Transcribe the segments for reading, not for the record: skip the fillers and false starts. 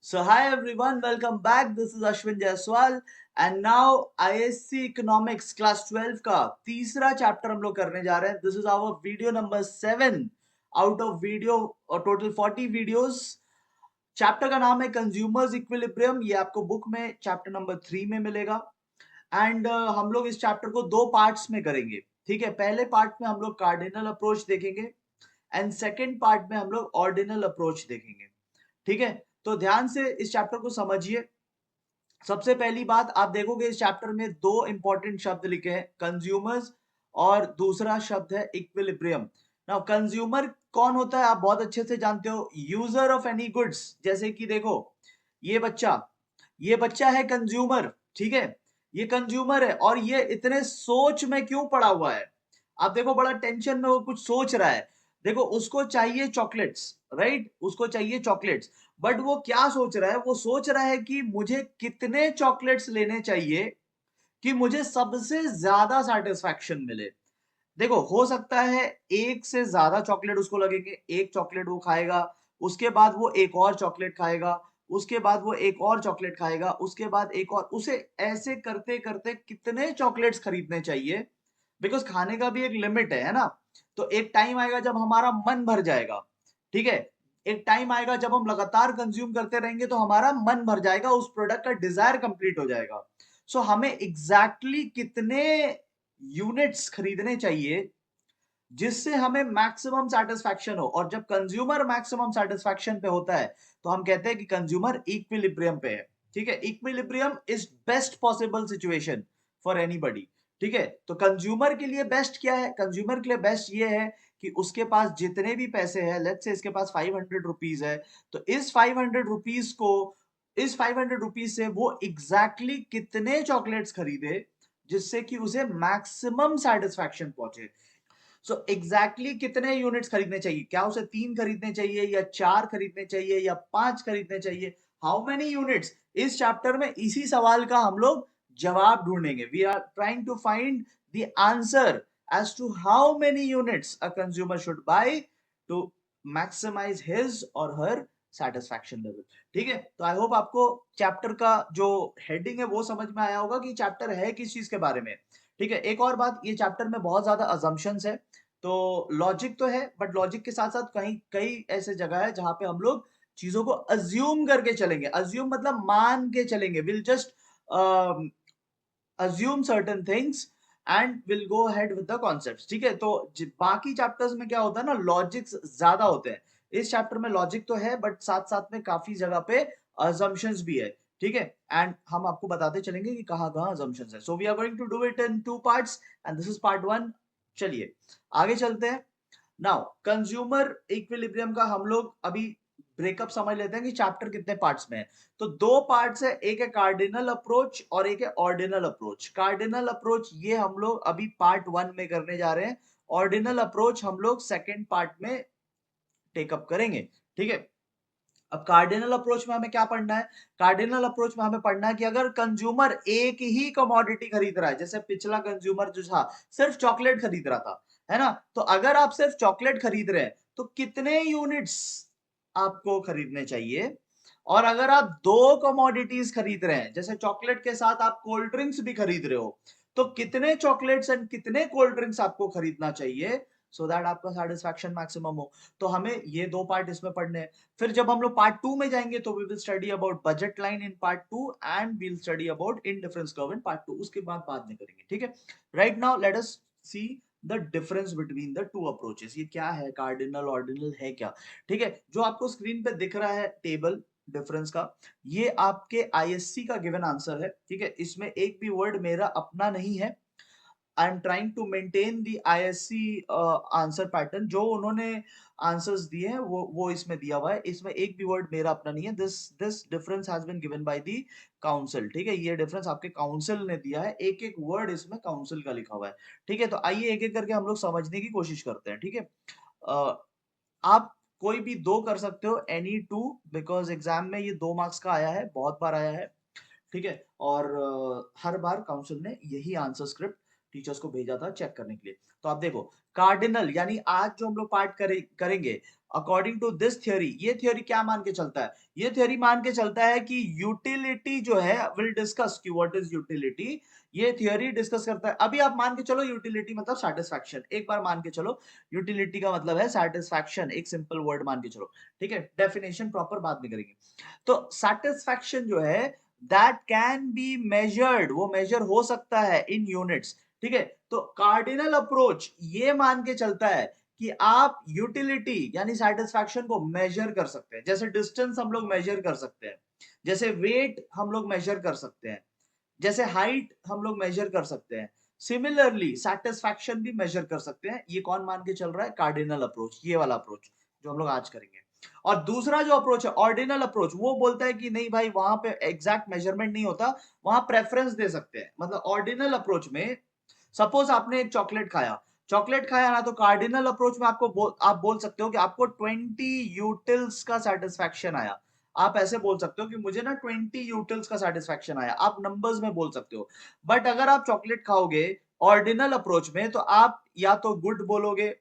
So hi everyone, welcome back. This is Ashwin Jaiswal and now ISC Economics class 12 का तीसरा chapter हम लोग करने जा रहे हैं. This is our video number 7 out of video और total 40 videos. चैप्टर का नाम है कंज्यूमर्स इक्विलिब्रियम. ये आपको बुक में चैप्टर नंबर 3 में मिलेगा. एंड हम लोग इस चैप्टर को दो पार्ट्स में करेंगे. ठीक है, पहले पार्ट में हम लोग कार्डिनल अप्रोच देखेंगे एंड सेकेंड पार्ट में हम लोग ऑर्डिनल अप्रोच देखेंगे. ठीक है, तो ध्यान से इस चैप्टर को समझिए. सबसे पहली बात आप देखोगे इस चैप्टर में दो इंपॉर्टेंट शब्द लिखे हैं, कंज्यूमर्स और दूसरा शब्द है इक्विलिब्रियम. नाउ कंज्यूमर कौन होता है आप बहुत अच्छे से जानते हो, यूजर ऑफ एनी गुड्स. जैसे कि देखो ये बच्चा है कंज्यूमर. ठीक है, ये कंज्यूमर है और ये इतने सोच में क्यों पड़ा हुआ है. आप देखो बड़ा टेंशन में वो कुछ सोच रहा है. देखो उसको चाहिए चॉकलेट्स, राइट, उसको चाहिए चॉकलेट्स. बट वो क्या सोच रहा है, वो सोच रहा है कि मुझे कितने चॉकलेट्स लेने चाहिए कि मुझे सबसे ज्यादा सेटिस्फैक्शन मिले. देखो हो सकता है एक से ज्यादा चॉकलेट उसको लगेंगे, एक चॉकलेट वो खाएगा, उसके बाद वो एक और चॉकलेट खाएगा, उसके बाद वो एक और चॉकलेट खाएगा, उसके बाद एक और, उसे ऐसे करते करते कितने चॉकलेट्स खरीदने चाहिए. बिकॉज खाने का भी एक लिमिट है ना. तो एक टाइम आएगा जब हमारा मन भर जाएगा. ठीक है, एक टाइम आएगा जब हम लगातार कंज्यूम करते रहेंगे तो हमारा मन भर जाएगा, उस प्रोडक्ट का डिजायर कंप्लीट हो जाएगा. सो हमें एग्जैक्टली कितने यूनिट्स खरीदने चाहिए जिससे हमें मैक्सिमम सेटिस्फैक्शन हो. और जब कंज्यूमर मैक्सिमम सेटिस्फैक्शन पे होता है तो हम कहते हैं कि कंज्यूमर इक्विलिब्रियम पे है. ठीक है, equilibrium is best possible situation for anybody. ठीक है, तो कंज्यूमर के लिए बेस्ट क्या है, कंज्यूमर के लिए बेस्ट ये है कि उसके पास जितने भी पैसे हैं, लेट्स से इसके पास 500 रुपीज है, तो इस 500 रुपीज को, इस 500 रुपीज से वो एग्जैक्टली exactly कितने चॉकलेट्स खरीदे जिससे कि उसे मैक्सिमम सेटिस्फैक्शन पहुंचे. सो एग्जैक्टली कितने यूनिट्स खरीदने चाहिए, क्या उसे 3 खरीदने चाहिए या 4 खरीदने चाहिए या 5 खरीदने चाहिए, हाउ मेनी यूनिट्स. इस चैप्टर में इसी सवाल का हम लोग जवाब ढूंढेंगे. We are trying to find the answer as to how many units a consumer should buy to maximise his or her satisfaction level. ठीक है, तो आई होप आपको चैप्टर का जो हेडिंग है वो समझ में आया होगा कि चैप्टर है किस चीज के बारे में. ठीक है, एक और बात, ये चैप्टर में बहुत ज्यादा अजम्पशंस है. तो लॉजिक तो है बट लॉजिक के साथ साथ कहीं कई ऐसे जगह है जहां पे हम लोग चीजों को अज्यूम करके चलेंगे. अज्यूम मतलब मान के चलेंगे. Will just assume certain things and will go ahead with the concepts. ठीक है, तो बाकी चैप्टर्स में क्या होता है ना, लॉजिक्स ज्यादा होते हैं. इस चैप्टर में लॉजिक तो है बट साथ साथ में काफी जगह पे अजम्पशंस भी है. ठीक है, एंड हम आपको बताते चलेंगे कि कहाँ कहाँ अजम्पशंस है. So we are going to do it in two parts and this is part 1. चलिए आगे चलते हैं. नाउ कंज्यूमर इक्विलिब्रियम का हम लोग अभी ब्रेकअप समझ लेते हैं कि चैप्टर कितने पार्ट्स में है. तो दो पार्ट्स है, एक है कार्डिनल अप्रोच और एक है ऑर्डिनल अप्रोच. कार्डिनल अप्रोच ये हम लोग अभी पार्ट 1 में करने जा रहे हैं, ऑर्डिनल अप्रोच हम लोग सेकेंड पार्ट में टेकअप करेंगे. ठीक है, अब कार्डिनल अप्रोच में हमें क्या पढ़ना है, कार्डिनल अप्रोच में हमें पढ़ना है कि अगर कंज्यूमर एक ही कमोडिटी खरीद रहा है, जैसे पिछला कंज्यूमर जो था सिर्फ चॉकलेट खरीद रहा था, है ना, तो अगर आप सिर्फ चॉकलेट खरीद रहे हैं तो कितने यूनिट्स आपको खरीदने चाहिए. और अगर आप दो कमोडिटीज खरीद रहे हैं, जैसे चॉकलेट के साथ आप कोल्ड ड्रिंक्स भी खरीद रहे हो, तो कितने चॉकलेट्स एंड कितने कोल्ड ड्रिंक्स आपको खरीदना चाहिए सो दैट आपका सेटिस्फैक्शन मैक्सिमम हो. तो हमें ये दो पार्ट इसमें पढ़ने हैं. फिर जब हम लोग पार्ट 2 में जाएंगे तो we will study about budget line in part 2 and we will study about indifference curve in part 2. उसके बाद में करेंगे. ठीक है, right now let us see the difference between the two approaches. ये क्या है, कार्डिनल ऑर्डिनल है क्या. ठीक है, जो आपको स्क्रीन पे दिख रहा है टेबल डिफरेंस का, ये आपके आईएससी का गिवन आंसर है. ठीक है, इसमें एक भी वर्ड मेरा अपना नहीं है. I am trying to maintain the ISC answer pattern. जो उन्होंने आंसर्स दिए हैं वो इसमें दिया हुआ है. इसमें एक भी वर्ड मेरा अपना नहीं है. This difference has been given by the council. ठीक है, ये डिफरेंस आपके काउंसिल ने दिया है. एक एक वर्ड इसमें काउंसिल का लिखा हुआ है. ठीक है, तो आइए एक एक करके हम लोग समझने की कोशिश करते हैं. ठीक है, आप कोई भी दो कर सकते हो, एनी टू, बिकॉज एग्जाम में ये 2 मार्क्स का आया है, बहुत बार आया है. ठीक है, और हर बार काउंसिल ने यही आंसर स्क्रिप्ट टीचर्स को भेजा था चेक करने के लिए. तो आप देखो कार्डिनल यानी आज जो हम लोग पार्ट करेंगे अकॉर्डिंग टू दिस थियोरी, ये थियोरी क्या मान के चलता है, ये थियोरी मान के चलता है कि यूटिलिटी जो है, विल डिस्कस कि व्हाट इज यूटिलिटी, ये थियोरी डिस्कस करता है। अभी आप मान के चलो यूटिलिटी मतलब सेटिस्फैक्शन, एक बार मान के चलो यूटिलिटी का मतलब है सेटिस्फैक्शन, एक सिंपल वर्ड मान के चलो, ठीक है, डेफिनेशन प्रॉपर बाद में करेंगे। तो सेटिस्फैक्शन जो है दैट कैन बी मेजर्ड, वो मेजर हो सकता है इन यूनिट्स, ठीक है। तो कार्डिनल अप्रोच ये मान के चलता है कि आप यूटिलिटी यानी सेटिस्फैक्शन को मेजर कर सकते हैं, जैसे डिस्टेंस हम लोग मेजर कर सकते हैं, जैसे वेट हम लोग मेजर कर सकते हैं, जैसे हाइट हम लोग मेजर कर सकते हैं, सिमिलरली सेटिस्फैक्शन भी मेजर कर सकते हैं। ये कौन मान के चल रहा है, कार्डिनल अप्रोच, ये वाला अप्रोच जो हम लोग आज करेंगे। और दूसरा जो अप्रोच है ऑर्डिनल अप्रोच, वो बोलता है कि नहीं भाई वहां पे एग्जैक्ट मेजरमेंट नहीं होता, वहां प्रेफरेंस दे सकते हैं। मतलब ऑर्डिनल अप्रोच में सपोज आपने एक चॉकलेट खाया ना, तो कार्डिनल अप्रोच में आप बोल सकते हो कि आपको 20 यूटिल्स का सेटिस्फैक्शन आया। आप ऐसे बोल सकते हो कि मुझे ना 20 यूटिल्स का सेटिस्फैक्शन आया, आप नंबर्स में बोल सकते हो। बट अगर आप चॉकलेट खाओगे ऑर्डिनल अप्रोच में, तो आप या तो गुड बोलोगे,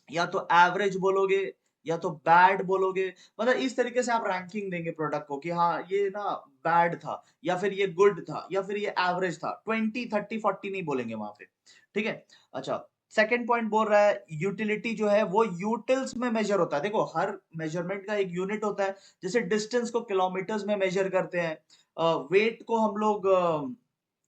या तो एवरेज बोलोगे, या तो बैड बोलोगे। मतलब इस तरीके से आप रैंकिंग देंगे प्रोडक्ट को कि हाँ ये ना बैड था, या फिर ये गुड था, या फिर ये एवरेज था। 20, 30, 40 नहीं बोलेंगे वहां पे, ठीक है। अच्छा, सेकेंड पॉइंट बोल रहा है यूटिलिटी जो है वो यूटिल्स में मेजर होता है। देखो हर मेजरमेंट का एक यूनिट होता है, जैसे डिस्टेंस को किलोमीटर्स में मेजर करते हैं, वेट को हम लोग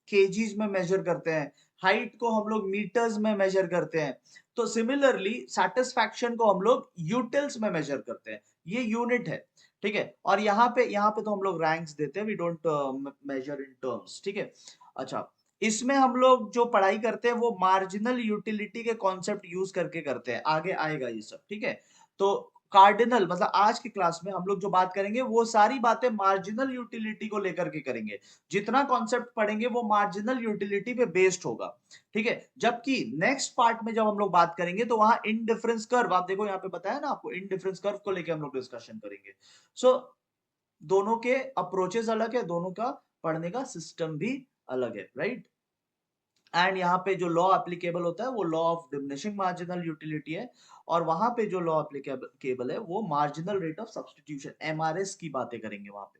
केजीज में मेजर करते हैं, हाइट को हम लोग मीटर्स में मेजर करते हैं। तो सिमिलरली सेटिस्फैक्शन को हम लोग यूटिल्स में मेजर करते हैं, ये यूनिट है, ठीक है। और यहाँ पे तो हम लोग रैंक्स देते हैं, we don't measure in terms, ठीक है। अच्छा, इसमें हम लोग जो पढ़ाई करते हैं वो मार्जिनल यूटिलिटी के कॉन्सेप्ट यूज करके करते हैं, आगे आएगा ये सब, ठीक है। तो कार्डिनल मतलब आज की क्लास में हम लोग जो बात करेंगे वो सारी बातें मार्जिनल यूटिलिटी को लेकर के करेंगे। जितना कॉन्सेप्ट पढ़ेंगे वो मार्जिनल यूटिलिटी पे बेस्ड होगा, ठीक है। जबकि नेक्स्ट पार्ट में जब हम लोग बात करेंगे तो वहां इनडिफरेंस कर्व, आप देखो यहाँ पे बताया ना आपको, इनडिफरेंस कर्व को लेकर हम लोग डिस्कशन करेंगे। सो दोनों के अप्रोचेस अलग है, दोनों का पढ़ने का सिस्टम भी अलग है, राइट। एंड यहाँ पे जो लॉ एप्लीकेबल होता है वो law of diminishing marginal utility है, और वहां पे जो लॉ एप्लीकेबल है वो marginal rate of substitution, MRS की बातें करेंगे वहां पे,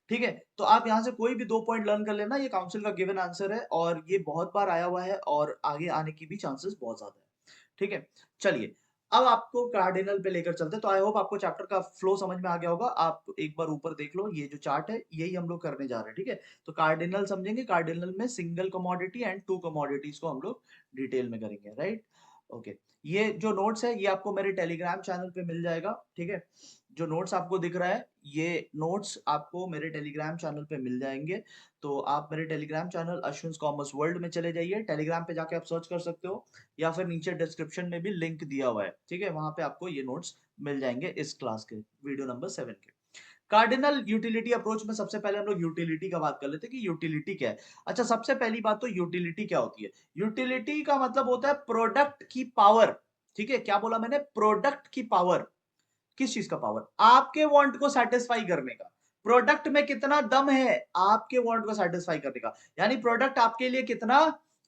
ठीक है। तो आप यहाँ से कोई भी 2 पॉइंट लर्न कर लेना, ये काउंसिल का गिवन आंसर है और ये बहुत बार आया हुआ है और आगे आने की भी चांसेस बहुत ज्यादा है, ठीक है। चलिए, अब आपको कार्डिनल पे लेकर चलते हैं। तो आई होप आपको चैप्टर का फ्लो समझ में आ गया होगा। आप एक बार ऊपर देख लो, ये जो चार्ट है यही हम लोग करने जा रहे हैं, ठीक है। तो कार्डिनल समझेंगे, कार्डिनल में single commodity and to commodities को हम लोग डिटेल में करेंगे, राइट। ओके, ये जो नोट्स है ये आपको मेरे टेलीग्राम चैनल पे मिल जाएगा, ठीक है। जो नोट्स आपको दिख रहा है ये नोट्स आपको मेरे टेलीग्राम चैनल पे मिल जाएंगे। तो आप मेरे Telegram channel Ashwin commerce world में चले जाइए, टेलीग्राम पे जाके आप सर्च कर सकते हो, या फिर नीचे डिस्क्रिप्शन में भी लिंक दिया हुआ है, ठीक है। वहां पे आपको ये नोट्स मिल जाएंगे इस क्लास के वीडियो नंबर 7 के। कार्डिनल यूटिलिटी अप्रोच में सबसे पहले हम लोग यूटिलिटी का बात कर लेते हैं कि यूटिलिटी क्या है। अच्छा, सबसे पहली बात तो यूटिलिटी क्या होती है। यूटिलिटी का मतलब होता है प्रोडक्ट की पावर, ठीक है। क्या बोला मैंने, प्रोडक्ट की पावर। किस चीज का पावर, आपके वांट को सेटिस्फाई करने का। प्रोडक्ट में कितना दम है आपके वांट को सेटिस्फाई करने का, यानी प्रोडक्ट आपके लिए कितना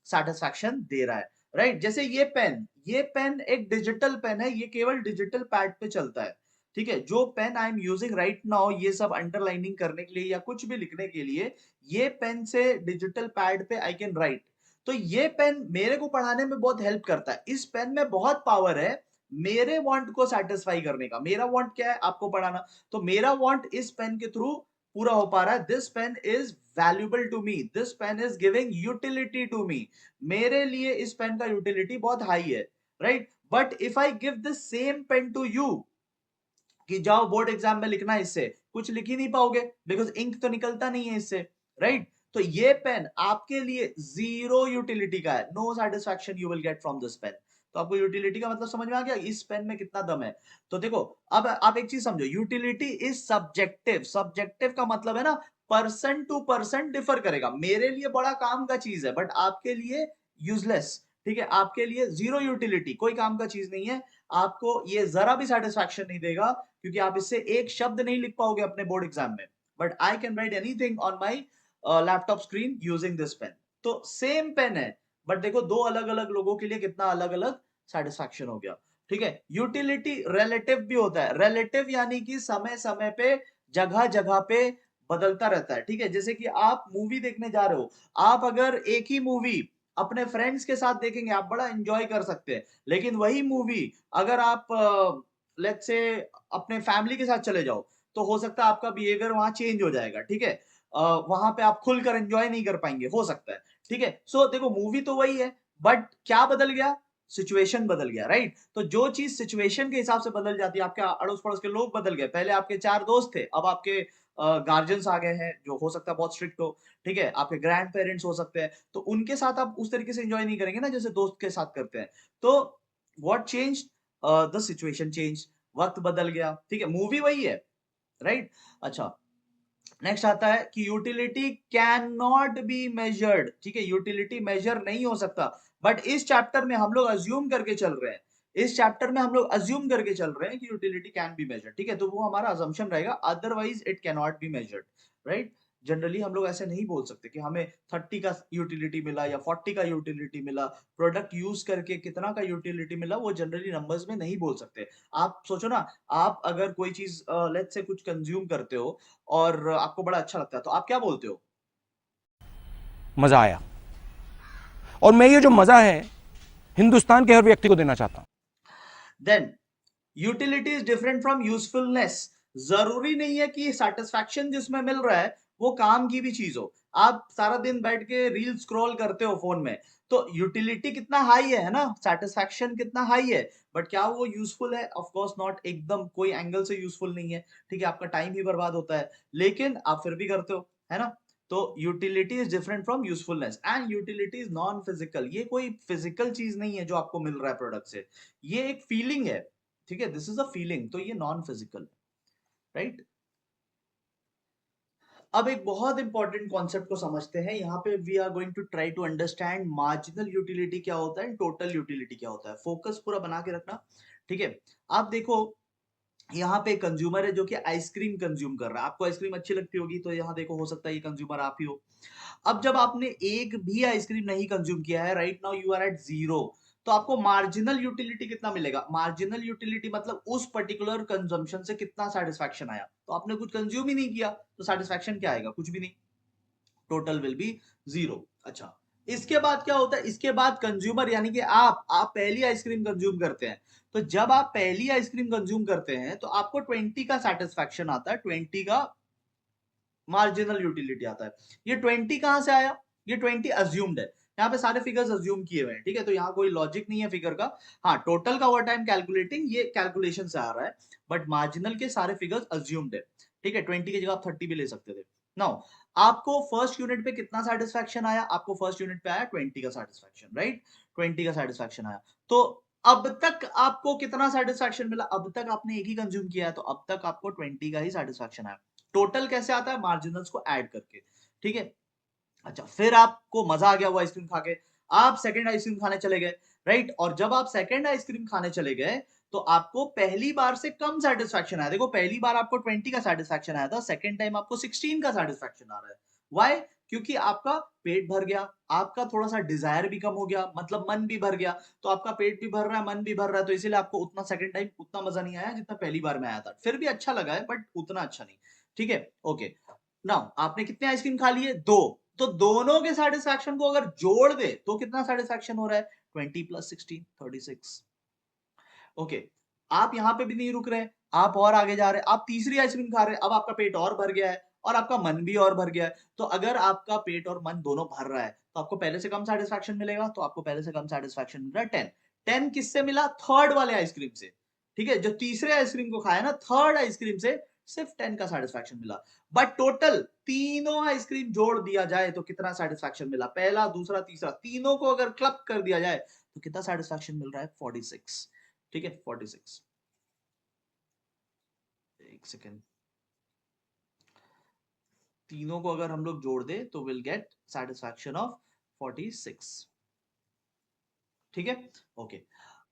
सेटिस्फैक्शन दे रहा है, राइट। जैसे ये पेन एक डिजिटल पेन है, ये केवल डिजिटल पैड पे चलता है, ठीक है। जो pen I am using right now, ये सब अंडरलाइनिंग करने के लिए या कुछ भी लिखने के लिए, ये पेन से डिजिटल पैड पे आई कैन राइट। तो ये पेन मेरे को पढ़ाने में बहुत हेल्प करता है, इस पेन में बहुत पावर है मेरे वांट को सेटिस्फाई करने का। मेरा वांट क्या है, आपको पढ़ाना। तो मेरा वांट इस पेन के थ्रू पूरा हो पा रहा है। This pen is valuable to me, this pen is giving utility to me. मेरे लिए इस पेन का यूटिलिटी बहुत हाई है, right. But if I give this same pen to you कि जाओ बोर्ड एग्जाम में लिखना, इससे कुछ लिख ही नहीं पाओगे, बिकॉज इंक तो निकलता नहीं है इससे, राइट। तो ये पेन आपके लिए जीरो यूटिलिटी का है, no satisfaction you will get from this pen. तो आपको यूटिलिटी का मतलब समझ में आ गया, इस पेन में कितना दम है। तो देखो, अब आप एक चीज समझो, यूटिलिटी इज सब्जेक्टिव। सब्जेक्टिव का मतलब है ना, पर्सन टू पर्सन डिफर करेगा। मेरे लिए बड़ा काम का चीज है, बट आपके लिए यूजलेस, ठीक है। आपके लिए जीरो यूटिलिटी, कोई काम का चीज नहीं है। आपको ये जरा भी सेटिस्फैक्शन नहीं देगा, क्योंकि आप इससे एक शब्द नहीं लिख पाओगे अपने बोर्ड एग्जाम में। But I can write anything on my laptop screen using this pen. तो सेम पेन है, बट देखो दो अलग अलग लोगों के लिए कितना अलग अलग सेटिस्फैक्शन हो गया। ठीक है। यूटिलिटी रिलेटिव भी होता है, रिलेटिव यानी कि समय समय पे, जगह जगह पे बदलता रहता है। ठीक है, जैसे कि आप मूवी देखने जा रहे हो, आप अगर एक ही मूवी अपने फ्रेंड्स के साथ देखेंगे, आप बड़ा एंजॉय कर सकते हैं, लेकिन वही मूवी अगर आप लेट्स से अपने फैमिली के साथ चले जाओ, तो हो सकता है आपका बिहेवियर वहां चेंज हो जाएगा। ठीक है, वहां पे आप खुलकर एंजॉय नहीं कर पाएंगे, हो सकता है। ठीक है, सो देखो मूवी तो वही है, बट क्या बदल गया, सिचुएशन बदल गया, राइट। तो जो चीज सिचुएशन के हिसाब से बदल जाती है, आपके अड़ोस पड़ोस के लोग बदल गए, पहले आपके 4 दोस्त थे, अब आपके गार्जियंस आ गए हैं, जो हो सकता है बहुत स्ट्रिक्ट हो। ठीक है, आपके ग्रैंड पेरेंट्स हो सकते हैं, तो उनके साथ आप उस तरीके से एंजॉय नहीं करेंगे ना जैसे दोस्त के साथ करते हैं। तो what change, the situation change, वक्त बदल गया। ठीक है, मूवी वही है, राइट। अच्छा, नेक्स्ट आता है कि utility can not be measured. ठीक है, यूटिलिटी मेजर नहीं हो सकता, बट इस चैप्टर में हम लोग अज्यूम करके चल रहे हैं, इस चैप्टर में हम लोग अज्यूम करके चल रहे हैं कि यूटिलिटी कैन बी मेजर्ड। ठीक है, तो वो हमारा अजम्पशन रहेगा, otherwise it can not be measured, right. Generally हम लोग ऐसे नहीं बोल सकते कि हमें 30 का यूटिलिटी मिला या 40 का यूटिलिटी मिला, प्रोडक्ट यूज करके कितना का यूटिलिटी मिला, वो जनरली नंबर्स में नहीं बोल सकते। आप सोचो ना, आप अगर कोई चीज लेट्स से कुछ कंज्यूम करते हो और आपको बड़ा अच्छा लगता है, तो आप क्या बोलते हो? मजा आया। और मैं ये जो मजा है हिंदुस्तान के हर व्यक्ति को देना चाहता हूं। Then utility is different from usefulness. जरूरी नहीं है कि सेटिस्फैक्शन जिसमें मिल रहा है वो काम की भी चीज हो। आप सारा दिन बैठ के रील स्क्रॉल करते हो फोन में, तो यूटिलिटी कितना हाई है ना, सेटिस्फैक्शन कितना हाई है, बट क्या वो यूजफुल है? ऑफ कोर्स नॉट, एकदम कोई एंगल से यूजफुल नहीं है। ठीक है, आपका टाइम ही बर्बाद होता है, लेकिन आप फिर भी करते हो, है ना। तो utility is different from usefulness, and utility is non physical. ये कोई फिजिकल चीज नहीं है जो आपको मिल रहा है प्रोडक्ट से, ये एक फीलिंग है। ठीक है, दिस इज अ फीलिंग, तो ये नॉन फिजिकल, राइट। अब एक बहुत इंपॉर्टेंट कॉन्सेप्ट को समझते हैं, यहाँ पे we are going to try to understand marginal utility क्या होता है, टोटल यूटिलिटी क्या होता है। फोकस पूरा बना के रखना। ठीक है, आप देखो यहाँ पे कंज्यूमर है जो कि आइसक्रीम कंज्यूम कर रहा है, आपको आइसक्रीम अच्छी लगती होगी, तो यहाँ देखो हो सकता है ये कंज्यूमर आप ही हो। अब जब आपने एक भी आइसक्रीम नहीं कंज्यूम किया है, right now you are at zero, तो आपको मार्जिनल यूटिलिटी कितना मिलेगा? मार्जिनल यूटिलिटी मतलब उस पर्टिकुलर कंजम्पशन से कितना सेटिस्फैक्शन आया। तो आपने कुछ कंज्यूम ही नहीं किया, तो सेटिस्फैक्शन क्या आएगा? कुछ भी नहीं, टोटल विल बी जीरो। अच्छा, इसके बाद क्या होता है? इसके बाद कंज्यूमर यानी कि आप पहली आइसक्रीम कंज्यूम करते हैं, तो जब आप पहली आइसक्रीम कंज्यूम करते हैं तो आपको 20 का सेटिस्फैक्शन आता है, 20 का मार्जिनल यूटिलिटी आता है। ये 20 कहां से आया? ये 20 अज्यूम्ड है, यहाँ पे सारे फिगर्स अज्यूम किए हुए हैं। ठीक है, तो यहाँ कोई लॉजिक नहीं है फिगर का। हाँ, टोटल का ओवर टाइम कैलकुलेटिंग ये कैलकुलेशन से आ रहा है, बट मार्जिनल के सारे फिगर्स अज्यूम्ड है। ठीक है, 20 की जगह आप 30 भी ले सकते थे। नाउ आपको फर्स्ट यूनिट पे कितना सेटिस्फैक्शन आया? आपको फर्स्ट यूनिट पे आया 20 का सेटिस्फैक्शन, राइट। 20 का सेटिस्फैक्शन आया, तो अब तक आपको कितना सेटिस्फैक्शन मिला? अब तक आपने एक ही कंज्यूम किया है, तो अब तक आपको 20 का ही सेटिस्फैक्शन आया। टोटल कैसे आता है? मार्जिनल्स को ऐड करके। ठीक है, अच्छा, फिर आपको मजा आ गया वो आइसक्रीम खा के, आप सेकंड आइसक्रीम खाने चले गए, राइट। और जब आप सेकंड आइसक्रीम खाने चले गए, तो आपको पहली बार से कम सेटिस्फैक्शन आया। देखो पहली बार आपको 20 का सेटिस्फैक्शन आया था, सेकंड टाइम आपको 16 का सेटिस्फैक्शन आ रहा है। व्हाई? क्योंकि आपका पेट भर गया, आपका थोड़ा सा डिजायर भी कम हो गया, मतलब मन भी भर गया। तो आपका पेट भी भर रहा है, मन भी भर रहा है, तो इसीलिए आपको उतना सेकंड टाइम उतना मजा नहीं आया जितना पहली बार में आया था। फिर भी अच्छा लगा है, बट उतना अच्छा नहीं। ठीक है, ओके। नाउ आपने कितने आइसक्रीम खा लिए? 2। तो दोनों के सेटिस्फैक्शन को अगर जोड़ दे तो कितना सेटिस्फैक्शन हो रहा है? 20 प्लस 16, 36। ओके, आप यहाँ पे भी नहीं रुक रहे, आप और आगे जा रहे हैं, आप तीसरी आइसक्रीम खा रहे हैं, अब आपका पेट और भर गया है और आपका मन भी और भर गया है। तो अगर आपका पेट और मन दोनों भर रहा है, तो आपको पहले से कम सेटिस्फैक्शन मिलेगा, तो आपको पहले से कम सेटिस्फैक्शन मिल रहा है 10। 10 किससे मिला? थर्ड वाले आइसक्रीम से। ठीक है, जो तीसरे आइसक्रीम को खाया ना, थर्ड आइसक्रीम से सिर्फ 10 का सेटिस्फैक्शन मिला। बट टोटल तीनों आइसक्रीम जोड़ दिया जाए तो कितना सेटिस्फैक्शन मिला? पहला, दूसरा, तीसरा, तीनों को अगर क्लब कर दिया जाए तो कितना सेटिस्फैक्शन मिल रहा है? 46। ठीक है, 46। एक सेकेंड, तीनों को अगर हम लोग जोड़ दे तो विल गेट सेटिस्फैक्शन ऑफ 46। ठीक है, ओके।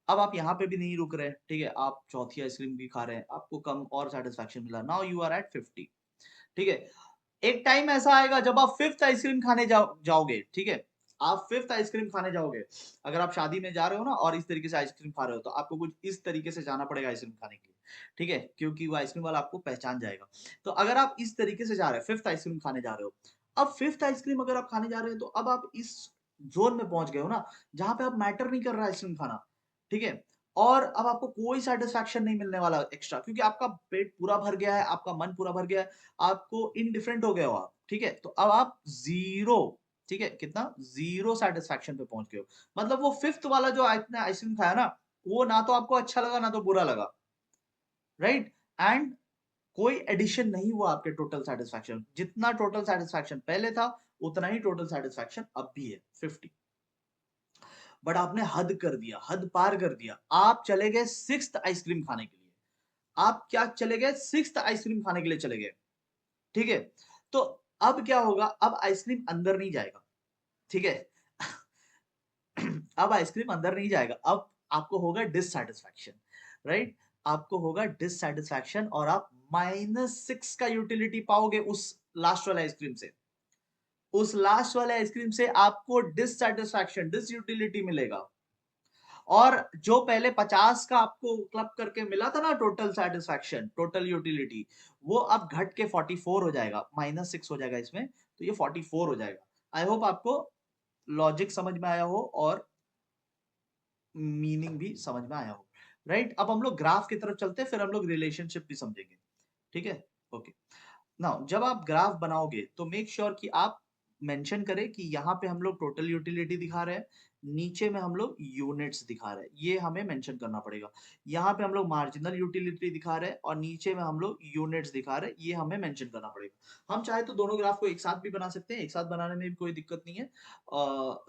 अब आप यहाँ पे भी नहीं रुक रहे, ठीक है, आप चौथी आइसक्रीम भी खा रहे हैं, आपको कम और सेटिस्फैक्शन मिला, नाउ यू आर एट 50। ठीक है, एक टाइम ऐसा आएगा जब आप फिफ्थ आइसक्रीम खाने जाओगे, ठीक है, आप फिफ्थ आइसक्रीम खाने जाओगे, अगर आप शादी में जा रहे हो ना और इस तरीके से आइसक्रीम खा रहे हो, तो आपको कुछ इस तरीके से जाना पड़ेगा आइसक्रीम खाने के लिए, ठीक है, क्योंकि वो आइसक्रीम वाला आपको पहचान जाएगा। तो अगर आप इस तरीके से जा रहे हैं, फिफ्थ आइसक्रीम खाने जा रहे हो, अब फिफ्थ आइसक्रीम अगर आप खाने जा रहे हैं, तो अब आप इस जोन में पहुंच गए हो ना, जहां पे आप मैटर नहीं कर रहा आइसक्रीम खाना, ठीक है, और अब आपको कोई सेटिस्फैक्शन नहीं मिलने वाला एक्स्ट्रा, क्योंकि आपका पेट पूरा भर गया है, आपका मन पूरा भर गया है, आपको इनडिफरेंट हो गए हो आप, ठीक है, तो अब आप जीरो, ठीक है, कितना, जीरो सेटिस्फैक्शन पे पहुंच गए हो। मतलब वो फिफ्थ वाला जो आपने आइसक्रीम खाया ना, वो ना तो आपको अच्छा लगा ना तो बुरा लगा, राइट, एंड कोई एडिशन नहीं हुआ आपके टोटल सेटिस्फैक्शन, जितना टोटल सेटिस्फैक्शन पहले था उतना ही टोटल सेटिस्फैक्शन अब भी है 50। बट आपने हद कर दिया, हद पार कर दिया, आप चले गए सिक्स्थ आइसक्रीम खाने के लिए। आप क्या चले गए, सिक्स्थ आइसक्रीम खाने के लिए चले गए, ठीक है, तो अब क्या होगा, अब आइसक्रीम अंदर नहीं जाएगा, ठीक है। अब आइसक्रीम अंदर नहीं जाएगा, अब आपको होगा डिससैटिस्फैक्शन, राइट, आपको होगा डिससैटिस्फैक्शन, और आप -6 का यूटिलिटी पाओगे उस लास्ट वाले आइसक्रीम से। उस लास्ट वाले आइसक्रीम से आपको डिससैटिस्फैक्शन, डिसयूटिलिटी मिलेगा। और जो पहले 50 का आपको क्लब करके मिला था ना टोटल सेटिस्फैक्शन, टोटल यूटिलिटी, वो अब घट के 44 हो जाएगा, -6 हो जाएगा इसमें, तो ये 44 हो जाएगा। आई होप आपको लॉजिक समझ में आया हो और मीनिंग भी समझ में आया हो, राइट। अब हम लोग ग्राफ की तरफ चलते हैं, फिर हम लोग रिलेशनशिप भी समझेंगे, ठीक है, ओके। नाउ जब आप ग्राफ बनाओगे तो मेक श्योर कि आप मेंशन करें कि यहाँ पे हम लोग टोटल यूटिलिटी दिखा रहे हैं, नीचे में हम लोग यूनिट्स दिखा रहे हैं, ये हमें मेंशन करना पड़ेगा। यहाँ पे हम लोग मार्जिनल यूटिलिटी दिखा रहे हैं और नीचे में हम लोग यूनिट्स दिखा रहे हैं, ये हमें मेंशन करना पड़ेगा। हम चाहे तो दोनों ग्राफ को एक साथ भी बना सकते हैं, एक साथ बनाने में भी कोई दिक्कत नहीं है।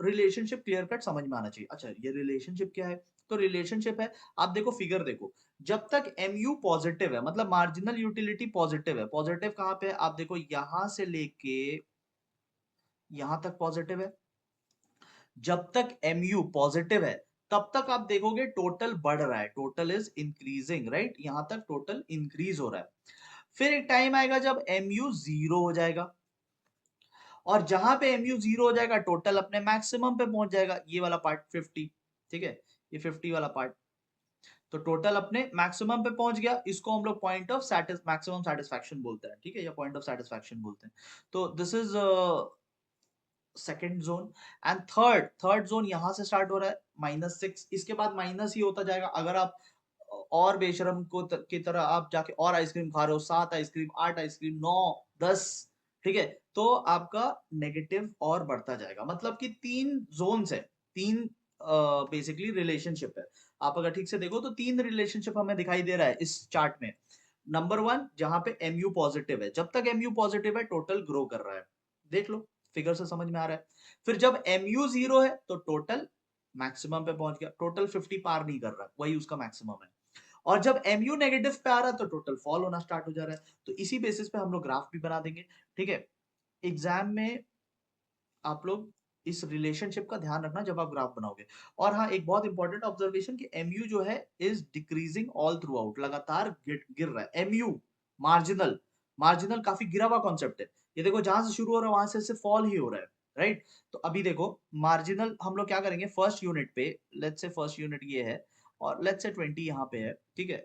रिलेशनशिप क्लियर कट समझ में आना चाहिए। अच्छा, ये रिलेशनशिप क्या है, तो रिलेशनशिप है, आप देखो फिगर देखो, जब तक mu पॉजिटिव है, मतलब मार्जिनल यूटिलिटी पॉजिटिव है, पॉजिटिव कहां पे है, आप देखो यहां से लेके यहां तक पॉजिटिव है, जब तक mu पॉजिटिव है तब तक आप देखोगे टोटल बढ़ रहा है, टोटल इज इंक्रीजिंग, राइट, यहां तक टोटल इंक्रीज हो रहा है। फिर एक टाइम आएगा जब mu जीरो हो जाएगा, और जहां पे mu जीरो हो जाएगा टोटल अपने मैक्सिमम पे पहुंच जाएगा, ये वाला पार्ट 50, ठीक है, ये 50 वाला पार्ट, तो टोटल अपने मैक्सिमम पे पहुंच गया, इसको हम लोग पॉइंट ऑफ मैक्सिमम सेटिस्फैक्शन बोलते हैं, ठीक है, या पॉइंट ऑफ सेटिस्फैक्शन बोलते हैं। तो this is second zone. And third zone यहां से स्टार्ट हो रहा है -6, इसके बाद माइनस ही होता जाएगा। अगर आप और बेशरम की तरह आप जाके और आइसक्रीम खा रहे हो, 7 आइसक्रीम, 8 आइसक्रीम, 9, 10, ठीक है, तो आपका नेगेटिव और बढ़ता जाएगा। मतलब कि 3 जोन है, 3 बेसिकली रिलेशनशिप है। आप अगर ठीक से देखो तो 3 रिलेशनशिप हमें दिखाई दे रहा है इस चार्ट में। नंबर 1 जहां पे mu पॉजिटिव है, जब तक mu पॉजिटिव है टोटल ग्रो कर रहा है, देख लो फिगर से समझ में आ रहा है। फिर जब mu जीरो है तो टोटल मैक्सिमम पे पहुंच गया, टोटल 50 पार नहीं कर रहा, वही उसका मैक्सिमम है। और जब mu नेगेटिव पे आ रहा है तो टोटल फॉल होना स्टार्ट हो जा रहा है। तो इसी बेसिस पे हम लोग ग्राफ भी बना देंगे, ठीक है। एग्जाम में आप लोग इस रिलेशनशिप का ध्यान रखना जब आप ग्राफ बनाओगे। और हाँ, एक बहुत इंपॉर्टेंट ऑब्जर्वेशन कि mu जो है is decreasing all through out, लगातार गिर रहा है। mu मार्जिनल, मार्जिनल काफी गिरा हुआ कॉन्सेप्ट है। ये देखो जहां से शुरू हो रहा है वहां से फॉल ही हो रहा है, राइट। तो अभी देखो मार्जिनल हम लोग क्या करेंगे, फर्स्ट यूनिट पे, लेट्स से फर्स्ट यूनिट ये है और लेट्स से 20 यहाँ पे है, ठीक है।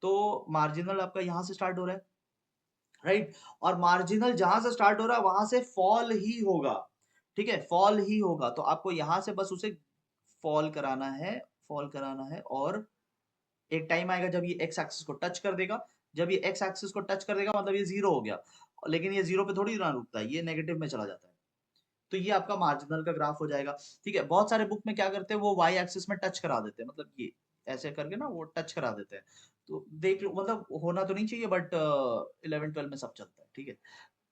तो मार्जिनल आपका यहाँ से स्टार्ट हो रहा है, राइट, और मार्जिनल जहां से स्टार्ट हो रहा है वहां से फॉल ही होगा, ठीक है, फॉल ही होगा। तो आपको यहां से बस उसे फॉल कराना है, फॉल कराना है, और एक टाइम आएगा जब ये एक्स एक्सिस को टच कर देगा। जब ये एक्स एक्सिस को टच कर देगा मतलब ये जीरो हो गया, लेकिन ये जीरो पे थोड़ी ना रुकता है, ये नेगेटिव में चला जाता है। तो ये आपका मार्जिनल का ग्राफ हो जाएगा, ठीक है। बहुत सारे बुक में क्या करते हैं, वो वाई एक्सिस में टच करा देते हैं, मतलब ये ऐसे करके ना वो टच करा देते हैं। तो देख लो, मतलब होना तो नहीं चाहिए, बट 11 12 में सब चलता है, ठीक है।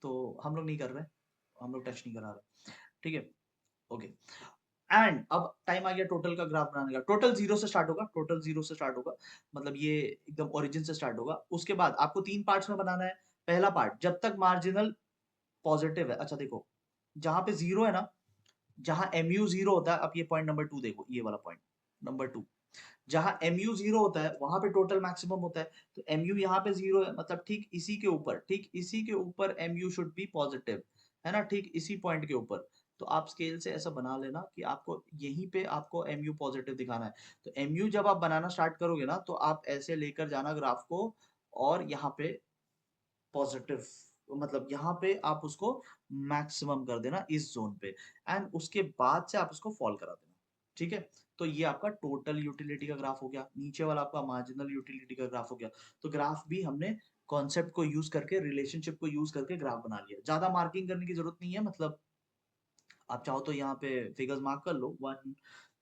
तो हम लोग नहीं कर रहे, हम लोग टच नहीं करा रहे, ठीक है, ओके। एंड अब टाइम आ गया टोटल का ग्राफ बनाने का। टोटल जीरो से स्टार्ट होगा, टोटल जीरो से स्टार्ट होगा, मतलब ये एकदम ओरिजिन से स्टार्ट होगा। उसके बाद आपको 3 पार्ट्स में बनाना है। पहला पार्ट जब तक मार्जिनल पॉजिटिव है, अच्छा देखो जहां पे जीरो है ना, जहां mu जीरो होता है, अब ये पॉइंट नंबर 2 देखो, ये वाला पॉइंट नंबर 2, जहां mu जीरो होता है वहां पे टोटल मैक्सिमम होता है। तो mu यहाँ पे जीरो है, मतलब ठीक इसी के ऊपर, ठीक इसी के ऊपर mu शुड बी पॉजिटिव, है ना, ठीक इसी पॉइंट के ऊपर। तो आप स्केल से ऐसा बना लेना कि आपको यहीं पे आपको MU पॉजिटिव दिखाना है। तो MU जब आप बनाना स्टार्ट करोगे ना, तो आप ऐसे लेकर जाना ग्राफ को, और यहाँ पे पॉजिटिव, मतलब यहाँ पे आप उसको मैक्सिमम कर देना इस जोन पे, एंड उसके बाद से आप उसको फॉल करा देना। ठीक है, तो ये आपका टोटल यूटिलिटी का ग्राफ हो गया, नीचे वाला आपका मार्जिनल यूटिलिटी का ग्राफ हो गया। तो ग्राफ भी हमने कॉन्सेप्ट को यूज करके, रिलेशनशिप को यूज करके ग्राफ बना लिया। ज्यादा मार्किंग करने की जरूरत नहीं है, मतलब आप चाहो तो यहाँ पे फिगर्स मार्क कर लो, 1,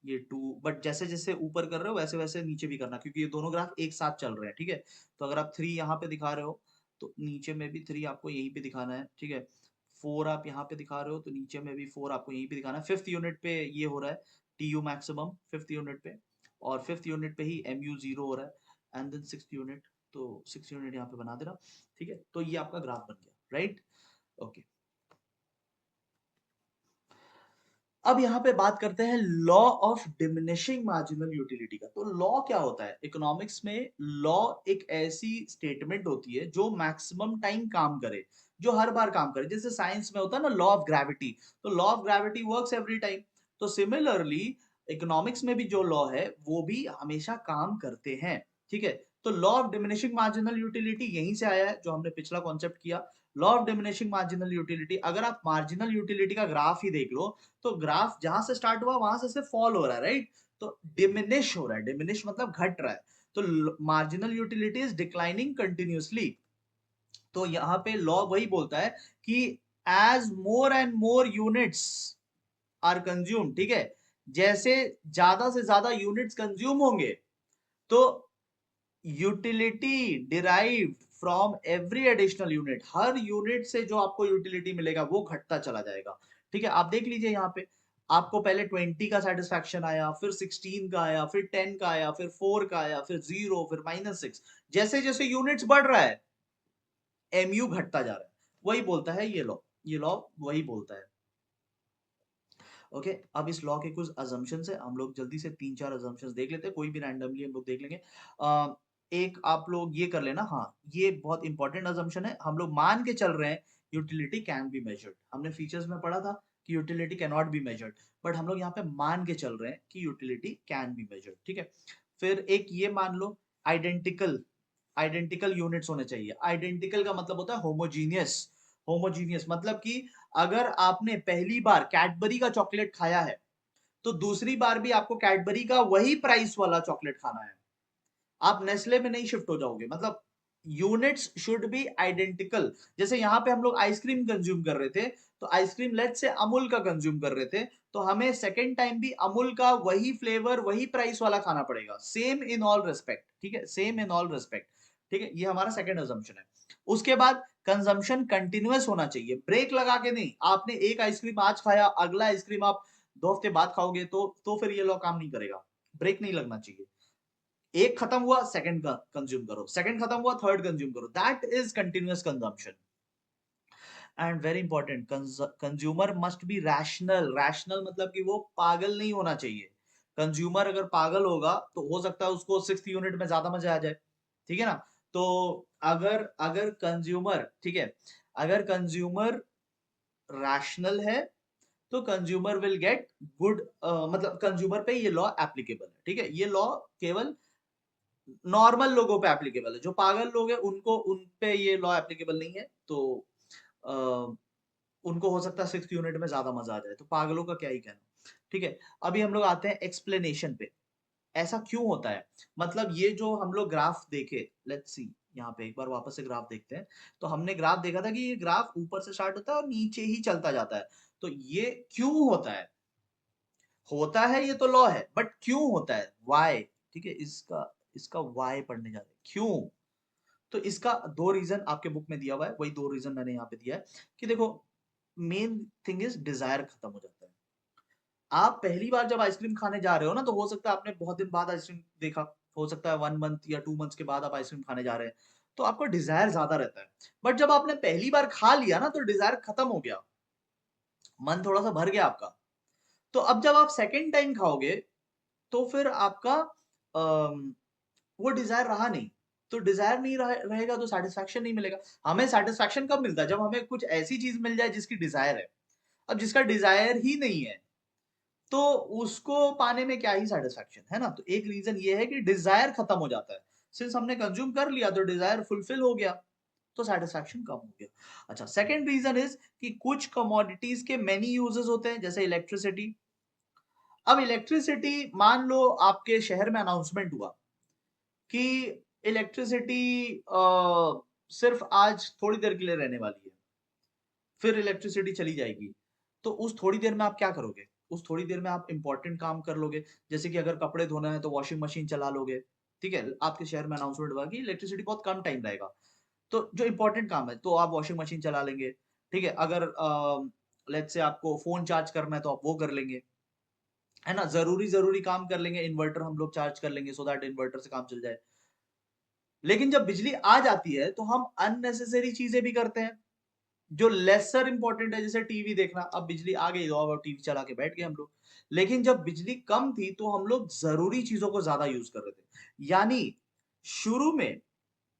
ये 2, बट जैसे जैसे ऊपर कर रहे हो वैसे वैसे नीचे भी करना, क्योंकि ये दोनों ग्राफ एक साथ चल रहे हैं। ठीक है, तो अगर आप 3 यहाँ पे दिखा रहे हो तो नीचे में भी 3 आपको यहीं पे दिखाना है। ठीक है, 4 आप यहाँ पे दिखा रहे हो तो नीचे में भी 4 आपको यहीं पे दिखाना है। 5th यूनिट पे ये हो रहा है TU मैक्सिमम, 5th यूनिट पे, और 5th यूनिट पे ही MU 0 हो रहा है, एंड देन 6th यूनिट, तो 6th यूनिट यहाँ पे बना देना। ठीक है, तो ये आपका ग्राफ बन गया, राइट। ओके, अब यहाँ पे बात करते हैं law of diminishing marginal utility का। तो लॉ क्या होता है इकोनॉमिक्स में? लॉ एक ऐसी स्टेटमेंट होती है जो मैक्सिमम टाइम काम करे, जो हर बार काम करे। जैसे साइंस में होता है ना लॉ ऑफ ग्रेविटी, तो law of gravity works every time. तो सिमिलरली इकोनॉमिक्स में भी जो लॉ है वो भी हमेशा काम करते हैं। ठीक है, तो law of diminishing marginal utility यहीं से आया है, जो हमने पिछला कॉन्सेप्ट किया। Law of diminishing marginal utility, अगर आप मार्जिनल यूटिलिटी का ग्राफ ही देख लो, तो ग्राफ जहां से स्टार्ट हुआ वहां से फॉल हो रहा है, राइट। तो डिमिनिश हो रहा है, डिमिनिश मतलब घट रहा है। तो marginal utility is declining continuously. तो यहाँ पे लॉ वही बोलता है कि as more and more units are consume, ठीक है, जैसे ज्यादा से ज्यादा यूनिट्स कंज्यूम होंगे, तो utility derived from every additional unit, her unit से जो आपको यूटिलिटी मिलेगा वो घटता चला जाएगा। ठीक है, आप देख लीजिए यहाँ पे, आपको पहले 20 का सेटिस्फैक्शन आया, फिर 16 का आया, फिर 10 का आया, फिर 4 का आया, फिर 0, फिर -6। जैसे जैसे यूनिट्स बढ़ रहा है MU घटता जा रहा है। वही बोलता है ये लॉ, ये लॉ वही बोलता है। ओके, अब इस लॉ के कुछ अजम्पशंस है, हम लोग जल्दी से 3-4 अजम्पशंस देख लेते हैं, कोई भी रैंडमली हम लोग देख लेंगे। एक आप लोग ये कर लेना, हाँ ये बहुत इंपॉर्टेंट अजम्पशन है, हम लोग मान के चल रहे हैं यूटिलिटी कैन बी मेजर्ड। हमने फीचर्स में पढ़ा था कि utility can not be measured, but हम लोग यहाँ पे मान के चल रहे हैं कि यूटिलिटी कैन बी मेजर्ड। ठीक है, फिर एक ये मान लो, आइडेंटिकल, आइडेंटिकल यूनिट्स होने चाहिए। आइडेंटिकल का मतलब होता है होमोजीनियस। होमोजीनियस मतलब कि अगर आपने पहली बार कैडबरी का चॉकलेट खाया है, तो दूसरी बार भी आपको कैडबरी का वही प्राइस वाला चॉकलेट खाना है। आप नेस्ले में नहीं शिफ्ट हो जाओगे, मतलब यूनिट्स शुड बी आइडेंटिकल। जैसे यहाँ पे हम लोग आइसक्रीम कंज्यूम कर रहे थे, तो आइसक्रीम लेट से अमूल का कंज्यूम कर रहे थे, तो हमें सेकेंड टाइम भी अमूल का वही फ्लेवर वही प्राइस वाला खाना पड़ेगा, सेम इन ऑल रिस्पेक्ट। ठीक है, सेम इन ऑल रिस्पेक्ट। ठीक है, ये हमारा सेकेंड अजम्पशन है। उसके बाद कंजम्पशन कंटिन्यूअस होना चाहिए, ब्रेक लगा के नहीं। आपने एक आइसक्रीम आज खाया, अगला आइसक्रीम आप 2 हफ्ते बाद खाओगे, तो फिर ये लॉ काम नहीं करेगा। ब्रेक नहीं लगना चाहिए। एक खत्म हुआ सेकंड का कंज्यूम करो, सेकंड खत्म हुआ थर्ड कंज्यूम करो, that is continuous consumption. And very important, consumer must be rational. Rational मतलब कि वो पागल नहीं होना चाहिए। कंज्यूमर अगर पागल होगा तो हो सकता है उसको 6th यूनिट में ज्यादा मजा आ जाए। ठीक है ना, तो अगर अगर कंज्यूमर, ठीक है, अगर कंज्यूमर रैशनल है तो कंज्यूमर विल गेट गुड, मतलब कंज्यूमर पे ये लॉ एप्लीकेबल है। ठीक है, ये लॉ केवल नॉर्मल लोगों पे एप्लीकेबल है, जो पागल लोग हैं उनको, उन पे ये लॉ एप्लीकेबल नहीं है। तो आ, उनको हो सकता है 6th यूनिट में ज्यादा मजा आ जाए, तो पागलों का क्या ही कहना। ठीक है, अभी हम लोग आते हैं एक्सप्लेनेशन पे, ऐसा क्यों होता है। मतलब ये जो हम लोग ग्राफ देखे, लेट्स सी, यहाँ पे एक बार वापस से ग्राफ देखते हैं। तो हमने ग्राफ देखा था कि ये ग्राफ ऊपर से स्टार्ट होता है और नीचे ही चलता जाता है। तो ये क्यों होता है? होता है, ये तो लॉ है, बट क्यों होता है, वाई। ठीक है, इसका इसका वाई पढ़ने जा रहे हैं, क्यों। तो इसका 2 रीजन आपके बुक में दिया हुआ है, वही 2 रीजन मैंने यहाँ पे दिया है कि देखो, मेन थिंग इज डिजायर खत्म हो जाता है। आप पहली बार जब आइसक्रीम खाने जा रहे हो ना, तो हो सकता है आपने बहुत दिन बाद आइसक्रीम देखा, हो सकता है 1 मंथ या 2 मंथ्स के बाद आप आइसक्रीम खाने जा रहे हैं, तो आपको डिजायर ज्यादा रहता है। बट जब आपने पहली बार खा लिया ना, तो डिजायर खत्म हो गया, मन थोड़ा सा भर गया आपका। तो अब जब आप सेकेंड टाइम खाओगे, तो फिर आपका वो डिजायर रहा नहीं। तो डिजायर नहीं रहेगा तो सेटिस्फैक्शन नहीं मिलेगा। हमें सेटिस्फैक्शन कब मिलता है? जब हमें कुछ ऐसी चीज मिल जाए जिसकी डिजायर है। अब जिसका डिजायर ही नहीं है तो उसको पाने में क्या ही सेटिस्फैक्शन है ना। तो एक रीजन ये है कि डिजायर खत्म हो जाता है। सिंस हमने कंज्यूम कर लिया तो डिजायर फुलफिल हो गया, तो सेटिस्फैक्शन कम हो गया। अच्छा, सेकंड रीजन इज कि कुछ कमोडिटीज के मेनी यूजेस होते हैं, जैसे इलेक्ट्रिसिटी। अब इलेक्ट्रिसिटी, मान लो आपके शहर में अनाउंसमेंट हुआ कि इलेक्ट्रिसिटी सिर्फ आज थोड़ी देर के लिए रहने वाली है, फिर इलेक्ट्रिसिटी चली जाएगी। तो उस थोड़ी देर में आप क्या करोगे? उस थोड़ी देर में आप इंपॉर्टेंट काम कर लोगे, जैसे कि अगर कपड़े धोना है तो वॉशिंग मशीन चला लोगे। ठीक है, आपके शहर में अनाउंसमेंट हुआ कि इलेक्ट्रिसिटी बहुत कम टाइम रहेगा, तो जो इंपॉर्टेंट काम है तो आप वॉशिंग मशीन चला लेंगे। ठीक है, अगर लेट्स से आपको फोन चार्ज करना है तो आप वो कर लेंगे, है ना। जरूरी जरूरी काम कर लेंगे, इन्वर्टर हम लोग चार्ज कर लेंगे सो दैट इन्वर्टर से काम चल जाए। लेकिन जब बिजली आ जाती है तो हम अननेसेसरी चीजें भी करते हैं जो लेसर इंपॉर्टेंट है, जैसे टीवी देखना। अब बिजली आ गई तो अब टीवी चला के बैठ गए हम लोग। लेकिन जब बिजली कम थी तो हम लोग जरूरी चीजों को ज्यादा यूज कर रहे थे। यानी शुरू में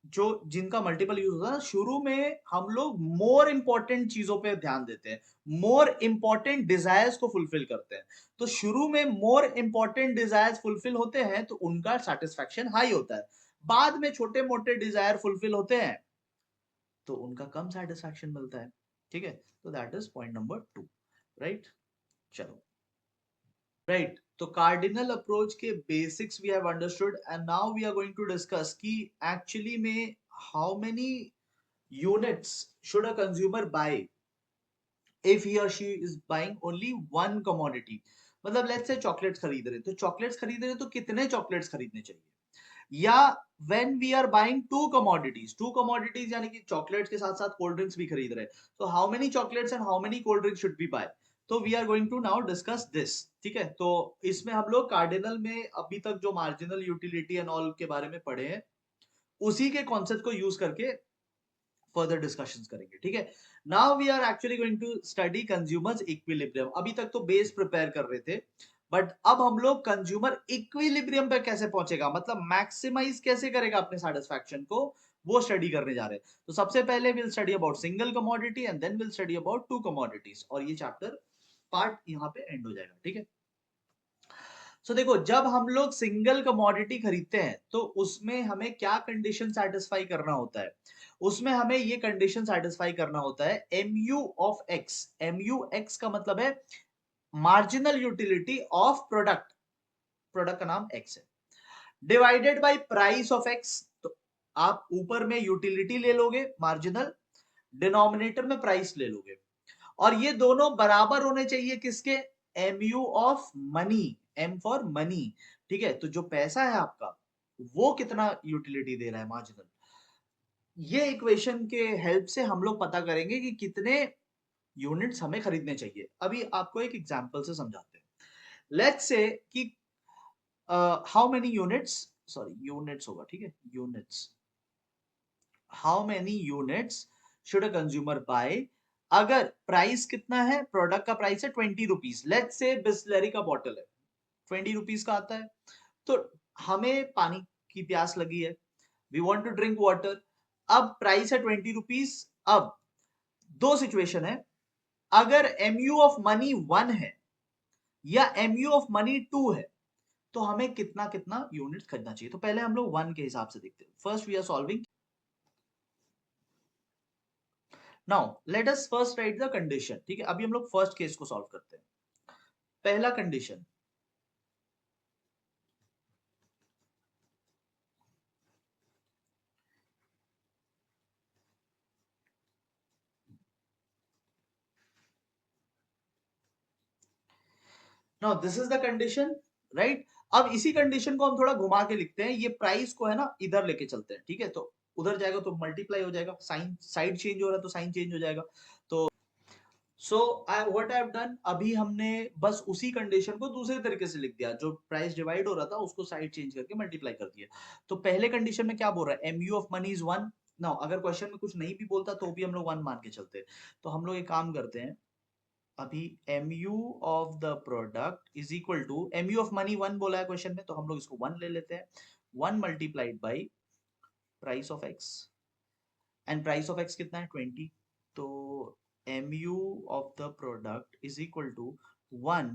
जो जिनका मल्टीपल यूज होता है ना, शुरू में हम लोग मोर इंपॉर्टेंट चीजों पे ध्यान देते हैं, मोर इंपॉर्टेंट डिजायर्स को फुलफिल करते हैं। तो शुरू में मोर इंपॉर्टेंट डिजायर्स फुलफिल होते हैं तो उनका सेटिस्फैक्शन हाई होता है। बाद में छोटे मोटे डिजायर फुलफिल होते हैं तो उनका कम सेटिस्फैक्शन मिलता है। ठीक है, तो that is point number 2। Right, चलो। राइट, तो कार्डिनल अप्रोच के basics we have understood and now we are going to discuss कि एक्चुअली में how many units should a consumer buy if he or she is buying only one commodity। मतलब let's say chocolates खरीद रहे, तो chocolates खरीद रहे तो कितने चॉकलेट्स खरीदने चाहिए? या when we are buying two commodities यानी कि चॉकलेट्स के साथ साथ कोल्ड ड्रिंक्स भी खरीद रहे, तो how many chocolates and how many cold drinks should be buy? तो we are going to now discuss this. ठीक है, तो इसमें हम लोग कार्डिनल में अभी तक जो मार्जिनल यूटिलिटी एंड ऑल के बारे में पढ़े हैं उसी के कॉन्सेप्ट को यूज करके फर्दर डिस्कशंस करेंगे। ठीक है, now we are actually going to study consumer's equilibrium. अभी तक तो बेस प्रिपेयर कर रहे थे, बट अब हम लोग कंज्यूमर इक्विलिब्रियम पे कैसे पहुंचेगा, मतलब मैक्सिमाइज कैसे करेगा अपने सेटिस्फैक्शन को, वो स्टडी करने जा रहे हैं। तो सबसे पहले will study about single commodity and then will study about two commodities, और ये चैप्टर पार्ट यहाँ पे एंड हो जाएगा। ठीक है, सो देखो, जब हम लोग सिंगल कमोडिटी खरीदते हैं तो उसमें हमें क्या कंडीशन सेटिस्फाई करना होता है? उसमें हमें ये कंडीशन सेटिस्फाई करना होता है MU of x. MU x का मतलब है marginal utility of product, product का नाम एक्स है, divided by price of x. तो आप ऊपर में यूटिलिटी ले लोगे मार्जिनल, डिनोमिनेटर में प्राइस ले लोगे, और ये दोनों बराबर होने चाहिए किसके? MU of money, M for money. ठीक है, तो जो पैसा है आपका वो कितना यूटिलिटी दे रहा है, मार्जिनल। ये इक्वेशन के हेल्प से हम लोग पता करेंगे कि कितने यूनिट्स हमें खरीदने चाहिए। अभी आपको एक एग्जांपल से समझाते हैं। लेट्स से कि how many units, sorry units होगा, ठीक है, units, how many units should a consumer buy. अगर प्राइस कितना है, प्रोडक्ट का प्राइस है 20 रुपीज, लेट्स से बिस्लरी का बॉटल है 20 रुपीज का आता है, तो हमें पानी की प्यास लगी है, we want to drink water. अब प्राइस है 20 रुपीज। अब दो सिचुएशन है, अगर MU ऑफ मनी 1 है या MU ऑफ मनी 2 है तो हमें कितना कितना यूनिट खरीदना चाहिए। तो पहले हम लोग 1 के हिसाब से देखते हैं। First we are solving, now let us first write the condition. ठीक है, अभी हम लोग फर्स्ट केस को सॉल्व करते हैं। पहला condition, now this is the condition, right. अब इसी कंडीशन को हम थोड़ा घुमा के लिखते हैं, ये प्राइस को है ना इधर लेके चलते हैं। ठीक है, तो उधर जाएगा तो मल्टीप्लाई हो जाएगा, साइन साइड चेंज हो रहा है तो साइन चेंज हो जाएगा। तो so I what I have done, अभी हमने बस उसी कंडीशन को दूसरे तरीके से लिख दिया, जो प्राइस डिवाइड हो रहा था उसको साइड चेंज करके मल्टीप्लाई कर दिया। तो पहले कंडीशन में क्या बोल रहा है, MU of money is 1। Now अगर क्वेश्चन में कुछ नहीं भी बोलता तो भी हम लोग 1 मान के चलते हैं। तो हम लोग एक काम करते हैं, अभी MU of the product is equal to, MU of money 1 बोला है क्वेश्चन में, तो हम लोग इसको 1 ले लेते हैं, 1 multiplied by price of x, and price of x कितना है 20। तो MU of the product is equal to 1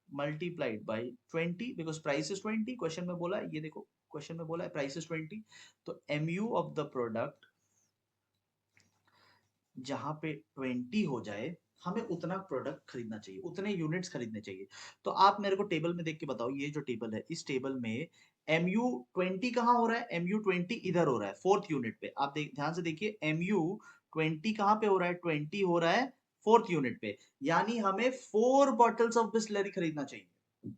multiplied by 20 because price is 20. Question में बोला है, ये देखो क्वेश्चन में बोला है प्राइस इज 20, तो MU of the product जहां पे 20 हो जाए, हमें उतना प्रोडक्ट खरीदना चाहिए, उतने यूनिट्स खरीदने चाहिए। तो आप मेरे को टेबल में देख के बताओ, ये जो टेबल है इस टेबल में MU 20 कहाँ हो रहा है? MU 20 इधर हो रहा है फोर्थ यूनिट पे। आप ध्यान से देखिए, MU 20 कहाँ पे हो रहा है? 20 हो रहा है फोर्थ यूनिट पे, यानी हमें 4 बॉटल्स ऑफ बिस्लरी खरीदना चाहिए।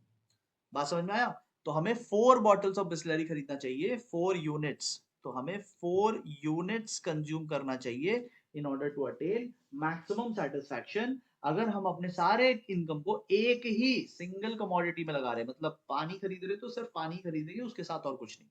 बात समझ में आया? तो हमें 4 बॉटल्स ऑफ बिस्लरी खरीदना चाहिए, 4 यूनिट्स। तो हमें 4 यूनिट्स कंज्यूम करना चाहिए in order to attain maximum satisfaction. अगर हम अपने सारे इनकम को एक ही सिंगल कमोडिटी में लगा रहे हैं, मतलब पानी खरीद रहे तो सिर्फ पानी खरीदेंगे, उसके साथ और कुछ नहीं,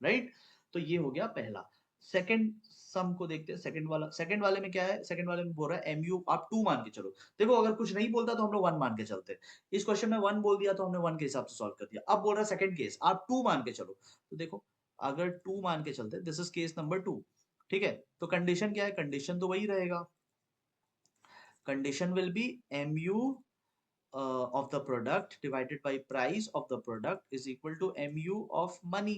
राइट? तो ये हो गया पहला। सेकंड सम को देखते हैं, सेकंड वाले में क्या है? सेकंड वाले में बोल रहा है MU आप 2 मान के चलो। देखो अगर कुछ नहीं बोलता तो हम लोग 1 मान के चलते हैं। इस क्वेश्चन में 1 बोल दिया तो हमने 1 के हिसाब से सॉल्व कर दिया। अब बोल रहा है सेकंड केस आप 2 मान के चलो, तो देखो अगर 2 मान के चलते, दिस इज केस नंबर 2, ठीक है? तो कंडीशन क्या है? कंडीशन तो वही रहेगा, condition will be MU of the product divided by price of the product is equal to MU of money,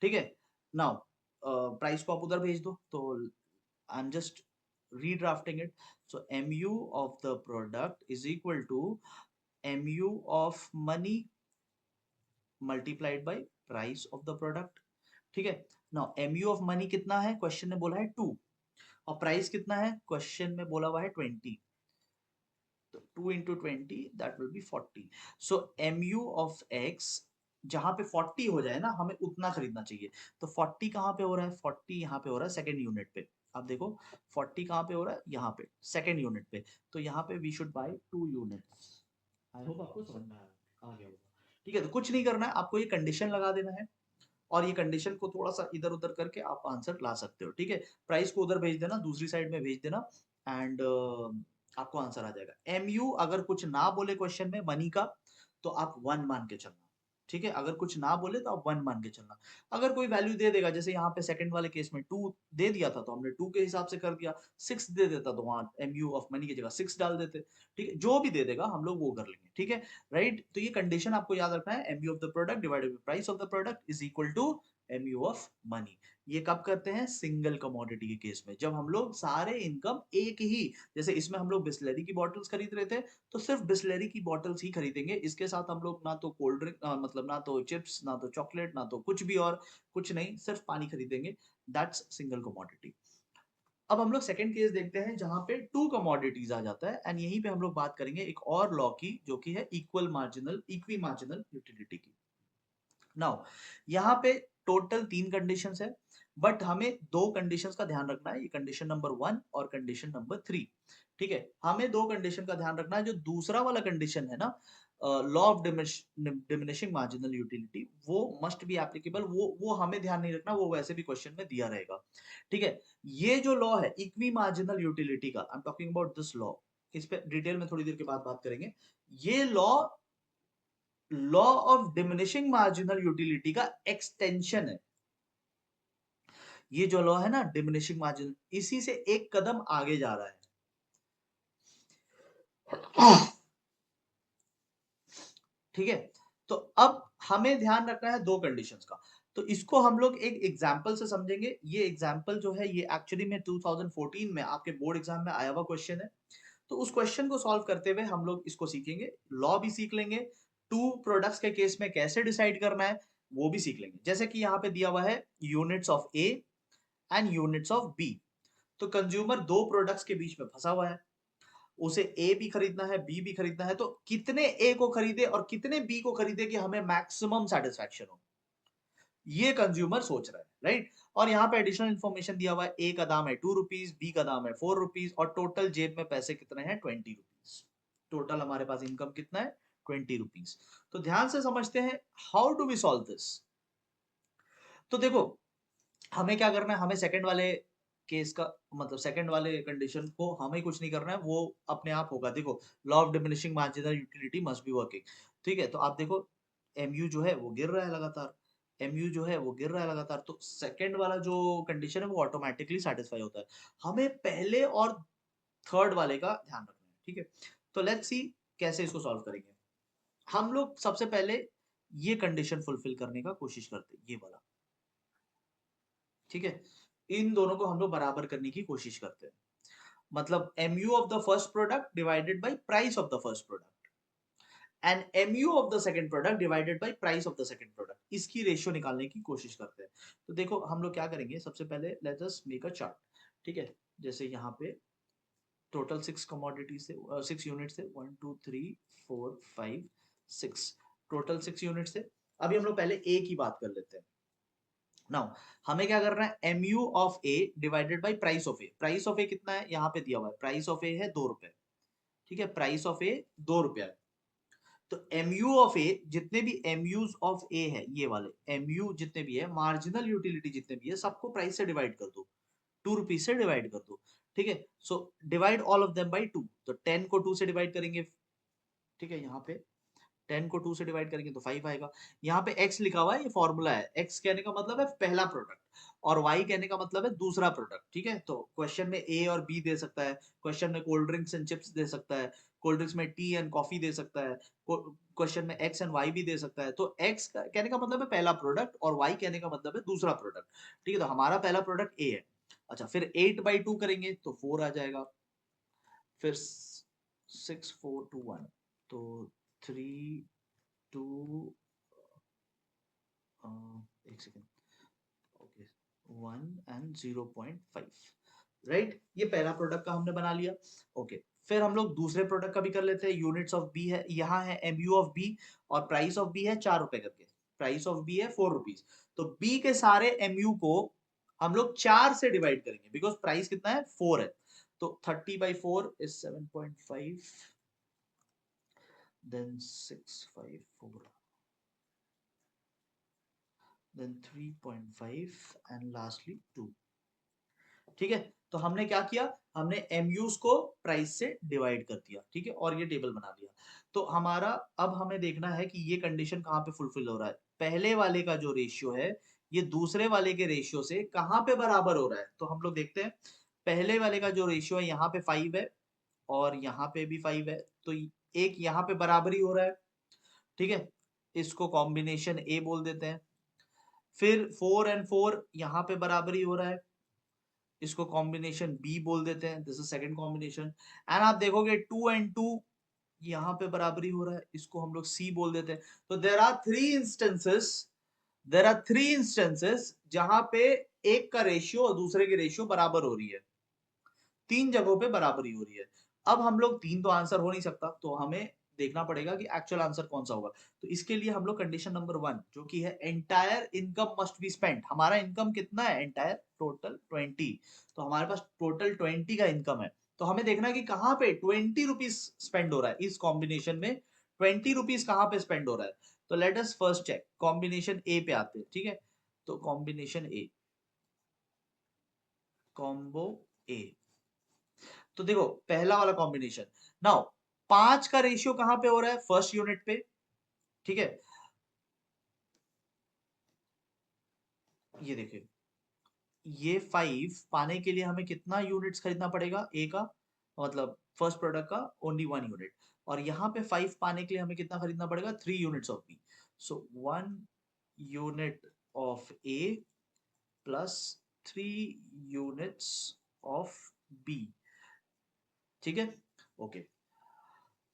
ठीक है? Now प्राइस को आप उधर भेज दो, तो I'm just redrafting it. So MU of the product is equal to MU of money multiplied by price of the product, ठीक है? Now MU of money कितना है? क्वेश्चन ने बोला है 2, और प्राइस कितना है? क्वेश्चन में बोला हुआ है 20, तो 2 into 20 that will be 40. So MU of X जहां पे 40 हो जाए ना, हमें उतना खरीदना चाहिए। तो 40 कहाँ पे हो रहा है? 40 यहाँ पे हो रहा है सेकेंड यूनिट पे। आप देखो 40 कहाँ पे हो रहा है? यहाँ पे सेकेंड यूनिट पे। तो यहाँ पे we should buy 2 units. I hope आपको समझ में आ गया होगा। ठीक है, तो कुछ नहीं करना है, आपको ये कंडीशन लगा देना है, और ये कंडीशन को थोड़ा सा इधर उधर करके आप आंसर ला सकते हो। ठीक है, प्राइस को उधर भेज देना, दूसरी साइड में भेज देना, एंड आपको आंसर आ जाएगा। MU अगर कुछ ना बोले क्वेश्चन में मनी का, तो आप 1 मान के चलना। ठीक है, अगर कुछ ना बोले तो आप 1 मान के चलना। अगर कोई वैल्यू दे देगा, जैसे यहाँ पे सेकंड वाले केस में 2 दे दिया था, तो हमने 2 के हिसाब से कर दिया। 6 दे देता तो वहां MU ऑफ मनी की जगह 6 डाल देते। ठीक है, जो भी दे देगा हम लोग वो कर लेंगे। ठीक है, राइट? तो ये कंडीशन आपको याद रखना है, MU of the product divided by price of the product is equal to MU of money. ये कब करते हैं? सिंगल कमोडिटी के केस में, जब हम लोग सारे इनकम एक ही, जैसे इसमें हम लोग बिस्लरी की बॉटल्स खरीद रहे थे, तो सिर्फ बिस्लरी की बॉटल्स ही खरीदेंगे। इसके साथ हम लोग ना तो कोल्ड ड्रिंक, मतलब ना तो चिप्स, ना तो चॉकलेट, ना तो कुछ भी और कुछ नहीं, सिर्फ पानी खरीदेंगे। That's single commodity. अब हम लोग सेकंड केस देखते हैं, जहां पे 2 कमोडिटीज आ जाता है, एंड यहीं पे हम लोग बात करेंगे एक और लॉ की, जो कि है इक्वी मार्जिनल यूटिलिटी की। नाउ यहाँ पे टोटल 3 कंडीशंस है, बट हमें 2 कंडीशंस का ध्यान रखना है, ये कंडीशन नंबर 1 और कंडीशन नंबर 3। ठीक है, हमें 2 कंडीशन का ध्यान रखना है। जो दूसरा वाला कंडीशन है ना, law of diminishing marginal utility, वो मस्ट बी एप्लीकेबल, वो हमें ध्यान नहीं रखना, वो वैसे भी क्वेश्चन में दिया रहेगा। ठीक है, ये जो लॉ है इक्वी मार्जिनल यूटिलिटी का, I am talking about this law, इस पे डिटेल में थोड़ी देर के बाद बात करेंगे। ये law of diminishing marginal utility का एक्सटेंशन है। ये जो लॉ है ना डिमिनिशिंग मार्जिन, इसी से एक कदम आगे जा रहा है। ठीक है, तो अब हमें ध्यान रखना है 2 कंडीशंस का। तो इसको हम लोग एक एग्जांपल से समझेंगे। ये एग्जांपल जो है, ये एक्चुअली में 2014 में आपके बोर्ड एग्जाम में आया हुआ क्वेश्चन है। तो उस क्वेश्चन को सॉल्व करते हुए हम लोग इसको सीखेंगे, लॉ भी सीख लेंगे, 2 प्रोडक्ट्स के केस में कैसे डिसाइड करना है वो भी सीख लेंगे। जैसे कि यहाँ पे दिया हुआ है units of A and units of B. तो कंज्यूमर 2 प्रोडक्ट्स के बीच में फंसा हुआ है, उसे ए भी खरीदना है, बी भी खरीदना है। तो कितने ए को खरीदे और कितने बी को खरीदे कि हमें मैक्सिमम सेटिस्फैक्शन हो, ये कंज्यूमर सोच रहा है, राइट? और यहाँ पे एडिशनल इंफॉर्मेशन दिया हुआ है, ए का दाम है 2 रुपीज, बी का दाम है 4 रुपीज, और टोटल जेब में पैसे कितने हैं? 20 रुपीज। टोटल हमारे पास इनकम कितना है? 20 रुपीज। तो ध्यान से समझते हैं, how do we solve this. तो देखो, हमें क्या करना है, हमें सेकंड वाले केस का, मतलब सेकंड वाले कंडीशन को हमें कुछ नहीं करना है, वो अपने आप होगा। देखो, law of diminishing marginal utility must be working. ठीक है, तो आप देखो MU जो है वो गिर रहा है लगातार, MU जो है वो गिर रहा है लगातार, तो सेकंड वाला जो कंडीशन है वो ऑटोमेटिकली सेटिस्फाई होता है। हमें पहले और थर्ड वाले का ध्यान रखना है, ठीक है। तो लेट्स सी कैसे इसको सॉल्व करेंगे। हम लोग सबसे पहले ये कंडीशन फुलफिल करने का कोशिश करते हैं, ये वाला, ठीक है। इन दोनों को हम लोग बराबर करने की कोशिश करते हैं, मतलब mu of the first product divided by price of the first product and mu of the second product divided by price of the second product, इसकी रेशियो निकालने की कोशिश करते हैं। तो देखो हम लोग क्या करेंगे, सबसे पहले let us make a chart, ठीक है। जैसे यहाँ पे टोटल 6 कमोडिटी से 6 यूनिट से 1 2 3 4 5 6, टोटल 6 यूनिट से। अभी हम लोग पहले ए की बात कर लेते हैं। नाउ हमें क्या करना है, mu of A divided by price of A. Price of A कितना है, यहाँ पे दिया हुआ है, प्राइस ऑफ ए है 2 रुपए, ठीक है। प्राइस ऑफ ए 2 रुपया है। तो mu ऑफ ए, जितने भी mu's ऑफ ए है, ये वाले mu जितने भी है, मार्जिनल यूटिलिटी जितने भी है, सबको प्राइस से डिवाइड कर दो, 2 रुपीज से डिवाइड कर दो, ठीक है। So divide all of them by 2, तो 10 को 2 से डिवाइड करेंगे, ठीक है। यहाँ पे 10 को 2 से डिवाइड करेंगे तो 5 आएगा। यहाँ पे x लिखा हुआ है, ये फॉर्मूला है। x कहने का मतलब है पहला प्रोडक्ट, और y कहने का मतलब है दूसरा प्रोडक्ट, ठीक है। तो क्वेश्चन में a और b दे सकता है, क्वेश्चन में कोल्ड ड्रिंक्स एंड चिप्स दे सकता है, कोल्ड ड्रिंक्स में टी एंड कॉफी दे सकता है, क्वेश्चन में x एंड y भी दे सकता है। तो x कहने का मतलब है पहला प्रोडक्ट और y कहने का मतलब है दूसरा प्रोडक्ट, ठीक है। तो हमारा पहला प्रोडक्ट a है। अच्छा, फिर 8/2 करेंगे तो 4 आ जाएगा, फिर 6 4 2 1, तो 3 2 एक सेकेंड, ओके, 1 एंड 0.5, राइट। ये पहला प्रोडक्ट का हमने बना लिया, ओके। फिर हम लोग दूसरे प्रोडक्ट का भी कर लेते हैं। यूनिट्स ऑफ बी है, यहाँ है mu ऑफ बी, और प्राइस ऑफ बी है 4 रुपए करके, प्राइस ऑफ बी है 4 रुपीज। तो बी के सारे mu को हम लोग 4 से डिवाइड करेंगे, बिकॉज प्राइस कितना है, 4 है। तो 30/4 is 7.5, then 6/4, then 3.5 and lastly 2, ठीक है। तो हमने क्या किया, हमने MUs को प्राइस से डिवाइड कर दिया, ठीक है, और ये टेबल बना दिया। तो हमारा अब हमें देखना है कि ये कंडीशन कहाँ पे फुलफिल हो रहा है। पहले वाले का जो रेशियो है, ये दूसरे वाले के रेशियो से कहाँ पे बराबर हो रहा है। तो हम लोग देखते हैं, पहले वाले का जो रेशियो है, यहाँ पे 5 है और यहाँ पे भी 5 है, तो एक यहाँ पे बराबरी हो रहा है, ठीक है। इसको कॉम्बिनेशन ए बोल देते हैं। फिर 4 एंड 4 यहाँ पे बराबरी हो रहा है, इसको कॉम्बिनेशन बी बोल देते हैं, this is second combination. And आप देखोगे 2 एंड 2 यहाँ पे बराबरी हो रहा है, इसको हम लोग सी बोल देते हैं। तो देर आर थ्री इंस्टेंसेस जहां पे एक का रेशियो और दूसरे की रेशियो बराबर हो रही है, 3 जगहों पे बराबरी हो रही है। अब हम लोग 3 तो आंसर हो नहीं सकता, तो हमें देखना पड़ेगा कि एक्चुअल आंसर कौन सा होगा। तो इसके लिए हम लोग कंडीशन नंबर 1, जो कि है entire income must be spent. हमारा इनकम कितना है, एंटायर टोटल 20, तो हमारे पास टोटल 20 का इनकम है। तो हमें देखना है कि कहाँ पे 20 रुपीज स्पेंड हो रहा है, इस कॉम्बिनेशन में 20 रुपीज कहाँ पे स्पेंड हो रहा है। तो let us first check, combination A पे आते हैं, ठीक है। तो कॉम्बिनेशन ए, कॉम्बो ए, तो देखो पहला वाला कॉम्बिनेशन। नाउ 5 का रेशियो कहां पे हो रहा है, फर्स्ट यूनिट पे, ठीक है। ये देखिए, ये 5 पाने के लिए हमें कितना यूनिट्स खरीदना पड़ेगा, ए का मतलब फर्स्ट प्रोडक्ट का ओनली 1 यूनिट, और यहाँ पे 5 पाने के लिए हमें कितना खरीदना पड़ेगा, 3 units of B. So 1 unit of A plus 3 units of B, ठीक है, ओके।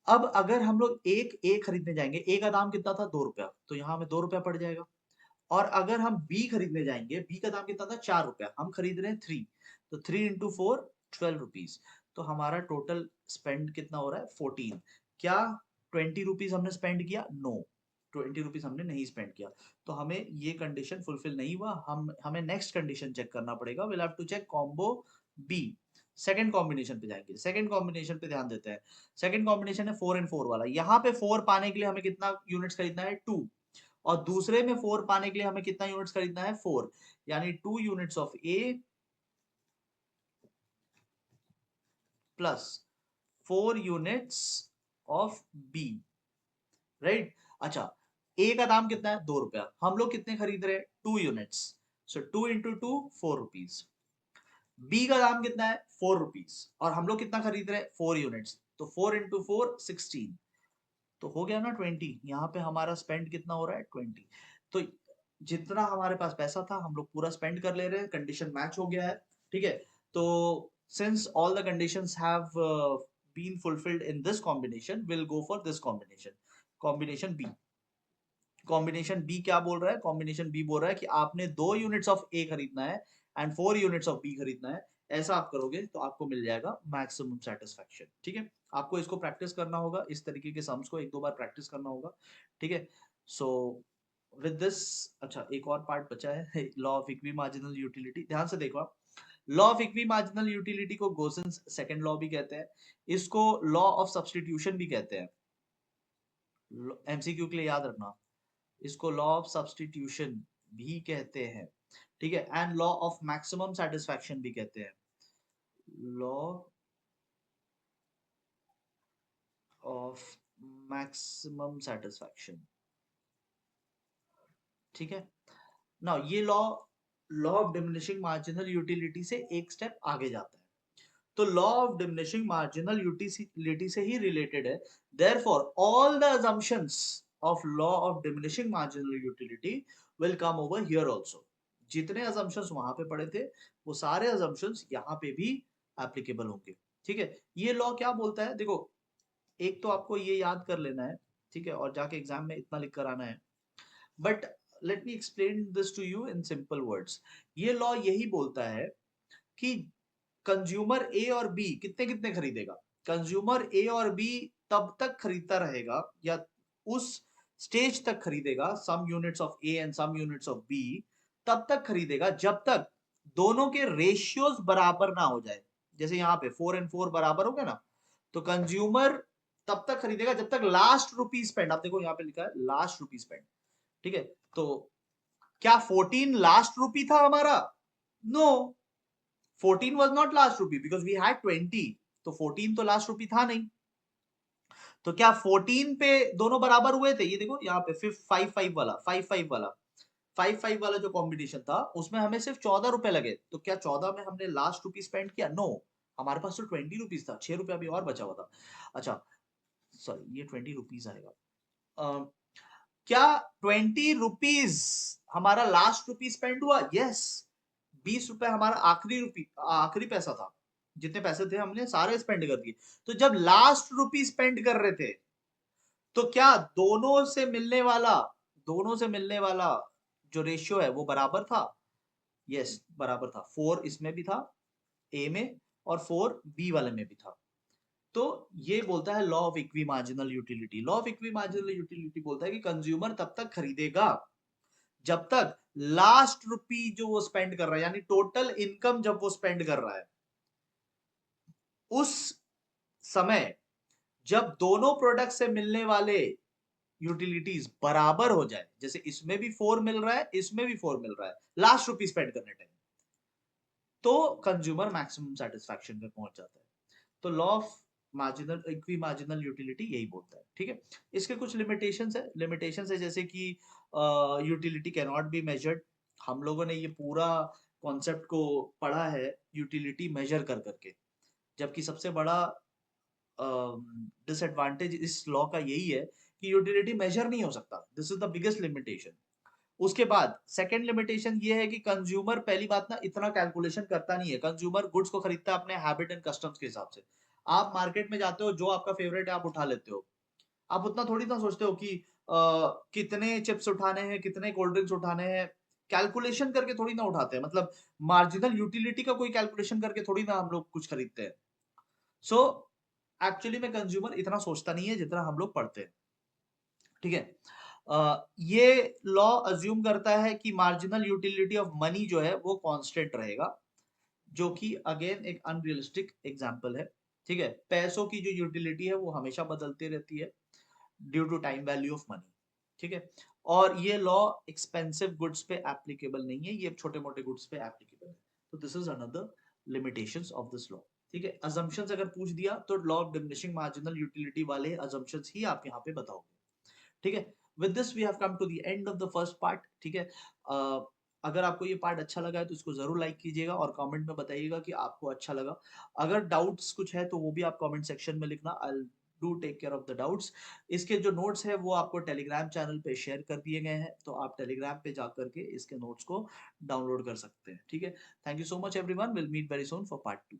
अब अगर हम लोग एक ए खरीदने जाएंगे, ए का दाम कितना था, 2 रुपया, तो यहाँ हमें 2 रुपया पड़ जाएगा। और अगर हम बी खरीदने जाएंगे, बी का दाम कितना था, 4 रुपया, हम खरीद रहे हैं 3, तो 3 × 4 12 रुपीज। तो हमारा टोटल स्पेंड कितना हो रहा है, 14। क्या 20 रुपीज हमने स्पेंड किया, नो, 20 रुपीज हमने नहीं स्पेंड किया। तो हमें ये कंडीशन फुलफिल नहीं हुआ, हमें नेक्स्ट कंडीशन चेक करना पड़ेगा। Will have to check combo B. Second combination पे जाएंगे, सेकंड कॉम्बिनेशन पे ध्यान देते हैं। सेकंड कॉम्बिनेशन है 4 एंड 4 वाला। यहाँ पे 4 पाने के लिए हमें कितना यूनिट्स खरीदना है, 2, और दूसरे में 4 पाने के लिए हमें कितना यूनिट्स खरीदना है, 4, यानी 2 units of A plus 4 units of B, right. अच्छा, ए का दाम कितना है, 2 रुपया, हम लोग कितने खरीद रहे हैं, 2 यूनिट्स, सो 2 × 2 4 रुपीज। बी का दाम कितना है 4 रुपीज और हम लोग कितना खरीद रहे हैं 4 यूनिट्स, तो 4 इंटू 4 16, तो हो गया ना 20। यहाँ पे हमारा स्पेंड कितना हो रहा है 20। तो जितना हमारे पास पैसा था हम लोग पूरा स्पेंड कर ले रहे हैं, कंडीशन मैच हो गया है। ठीक है, तो since all the conditions have been fulfilled in this combination, will go for this combination, combination B. Combination B क्या बोल रहा है, कॉम्बिनेशन बी बोल रहा है कि आपने 2 यूनिट्स ऑफ ए खरीदना है एंड 4 यूनिट्स ऑफ बी खरीदना है। ऐसा आप करोगे तो आपको मिल जाएगा मैक्सिमम सेटिस्फैक्शन। ठीक है, आपको इसको प्रैक्टिस करना होगा, इस तरीके के सम्स को 1-2 बार प्रैक्टिस करना होगा। ठीक है, सो विद दिस, अच्छा एक और पार्ट बचा है law of equi marginal utility. ध्यान से देखो आप, law of equi marginal utility को गोसेंस सेकंड लॉ भी कहते हैं, इसको लॉ ऑफ सब्स्टिट्यूशन भी कहते हैं। एमसीक्यू के लिए याद रखना, इसको लॉ ऑफ सब्स्टिट्यूशन भी कहते हैं। ठीक है, and law of maximum satisfaction भी कहते हैं, लॉ ऑफ मैक्सिमम सेटिस्फैक्शन। ठीक है, नाउ ये law, law of diminishing marginal utility से एक स्टेप आगे जाता है। तो law of diminishing marginal utility से ही रिलेटेड है, therefore all the assumptions of law of diminishing marginal utility will come over here also. जितने assumptions वहां पे पड़े थे वो सारे assumptions यहाँ पे भी एप्लीकेबल होंगे। ठीक है, ये लॉ क्या बोलता है, देखो एक तो आपको ये याद कर लेना है, ठीक है, और जाके एग्जाम में इतना लिख कर आना है, but let me explain this to you in simple words. ये लॉ यही बोलता है कि कंज्यूमर ए और बी कितने कितने खरीदेगा। कंज्यूमर ए और बी तब तक खरीदता रहेगा या उस स्टेज तक खरीदेगा, some units of A and some units of B, तब तक खरीदेगा जब तक दोनों के रेशियोज बराबर ना हो जाए। जैसे यहाँ पे 4 एंड 4 बराबर हो गया ना, तो कंज्यूमर तब तक खरीदेगा जब तक लास्ट रुपी स्पेंड, आप देखो यहाँ पे लिखा है लास्ट रुपी स्पेंड। ठीक है, तो क्या 14 लास्ट रुपी था हमारा? No, 14 was not last rupee because we had 20, तो 14 तो लास्ट रुपी था नहीं। तो क्या 14 पे दोनों बराबर हुए थे? ये देखो यहाँ पे 5-5 वाला 5-5 वाला 5-5 वाला जो कॉम्बिनेशन था उसमें हमें सिर्फ 14 रुपए लगे, तो क्या 14 में हमने लास्ट रुपी स्पेंड किया? नो, हमारे पास तो 20 रुपीज था, 6 रुपया अभी और बचा हुआ था। अच्छा सॉरी, ये 20 रुपीज आएगा। क्या 20 रुपीज हमारा लास्ट रुपी स्पेंड हुआ? यस, 20 रुपए हमारा आखिरी पैसा था, जितने पैसे थे हमने सारे स्पेंड कर दिए। तो जब लास्ट रुपी स्पेंड कर रहे थे तो क्या दोनों से मिलने वाला जो रेशियो है वो बराबर था? यस, बराबर था। 4 इसमें भी था ए में और 4 बी वाले में भी था। तो ये बोलता है law of equi marginal utility. Law of equi marginal utility बोलता है कि कंज्यूमर तब तक खरीदेगा जब तक लास्ट रुपी जो वो स्पेंड कर रहा है, यानी टोटल इनकम जब वो स्पेंड कर रहा है, उस समय जब दोनों प्रोडक्ट से मिलने वाले यूटिलिटीज बराबर हो जाए, जैसे इसमें भी 4 मिल रहा है इसमें भी 4 मिल रहा है लास्ट रुपी स्पेंड करने टाइम, तो कंज्यूमर मैक्सिमम सेटिस्फैक्शन में पहुंच जाता है। तो law of marginal equi marginal utility यही बोलता है। ठीक है, इसके कुछ लिमिटेशंस है जैसे कि utility can not be measured. हम लोगों ने ये पूरा कॉन्सेप्ट को पढ़ा है यूटिलिटी मेजर कर करके, जबकि सबसे बड़ा डिसएडवांटेज इस लॉ का यही है कि यूटिलिटी मेजर नहीं हो सकता। This is the biggest limitation. उसके बाद सेकंड लिमिटेशन ये है कि कंज्यूमर पहली बात ना इतना कैलकुलेशन करता नहीं है। कंज्यूमर गुड्स को खरीदता है अपने हैबिट एंड कस्टम्स के हिसाब से। आप मार्केट में जाते हो, जो आपका फेवरेट है आप उठा लेते हो। आप उतना थोड़ी ना सोचते हो कि कितने चिप्स उठाने हैं, कितने कोल्ड ड्रिंक्स उठाने हैं, कैलकुलेशन करके थोड़ी ना उठाते हैं। मतलब मार्जिनल यूटिलिटी का कोई कैलकुलेशन करके थोड़ी ना हम लोग कुछ खरीदते हैं। सो एक्चुअली में कंज्यूमर इतना सोचता नहीं है जितना हम लोग पढ़ते हैं। ठीक है, ये लॉ अज्यूम करता है कि मार्जिनल यूटिलिटी ऑफ मनी जो है वो कांस्टेंट रहेगा, जो कि अगेन एक अनरियलिस्टिक एग्जांपल है। ठीक है, पैसों की जो यूटिलिटी है वो हमेशा बदलती रहती है due to time value of money. ठीक है, और ये लॉ एक्सपेंसिव गुड्स पे एप्लीकेबल नहीं है, ये छोटे मोटे गुड्स पे एप्लीकेबल है। तो this is another limitations of this law. ठीक है, अजम्पशंस अगर पूछ दिया तो law of diminishing marginal utility वाले अजम्पशंस ही आप यहाँ पे बताओगे। ठीक है, with this we have come to the end of the first part. ठीक है, अगर आपको ये पार्ट अच्छा लगा है तो इसको ज़रूर लाइक कीजिएगा और कमेंट में बताइएगा कि आपको अच्छा लगा। अगर डाउट्स कुछ है तो वो भी आप कमेंट सेक्शन में लिखना। I will do take care of the doubts. इसके जो नोट्स है वो आपको टेलीग्राम चैनल पे शेयर कर दिए गए हैं, तो आप टेलीग्राम पे जाकर के इसके नोट्स को डाउनलोड कर सकते हैं। ठीक है? Thank you so much everyone. Will meet very soon for part 2।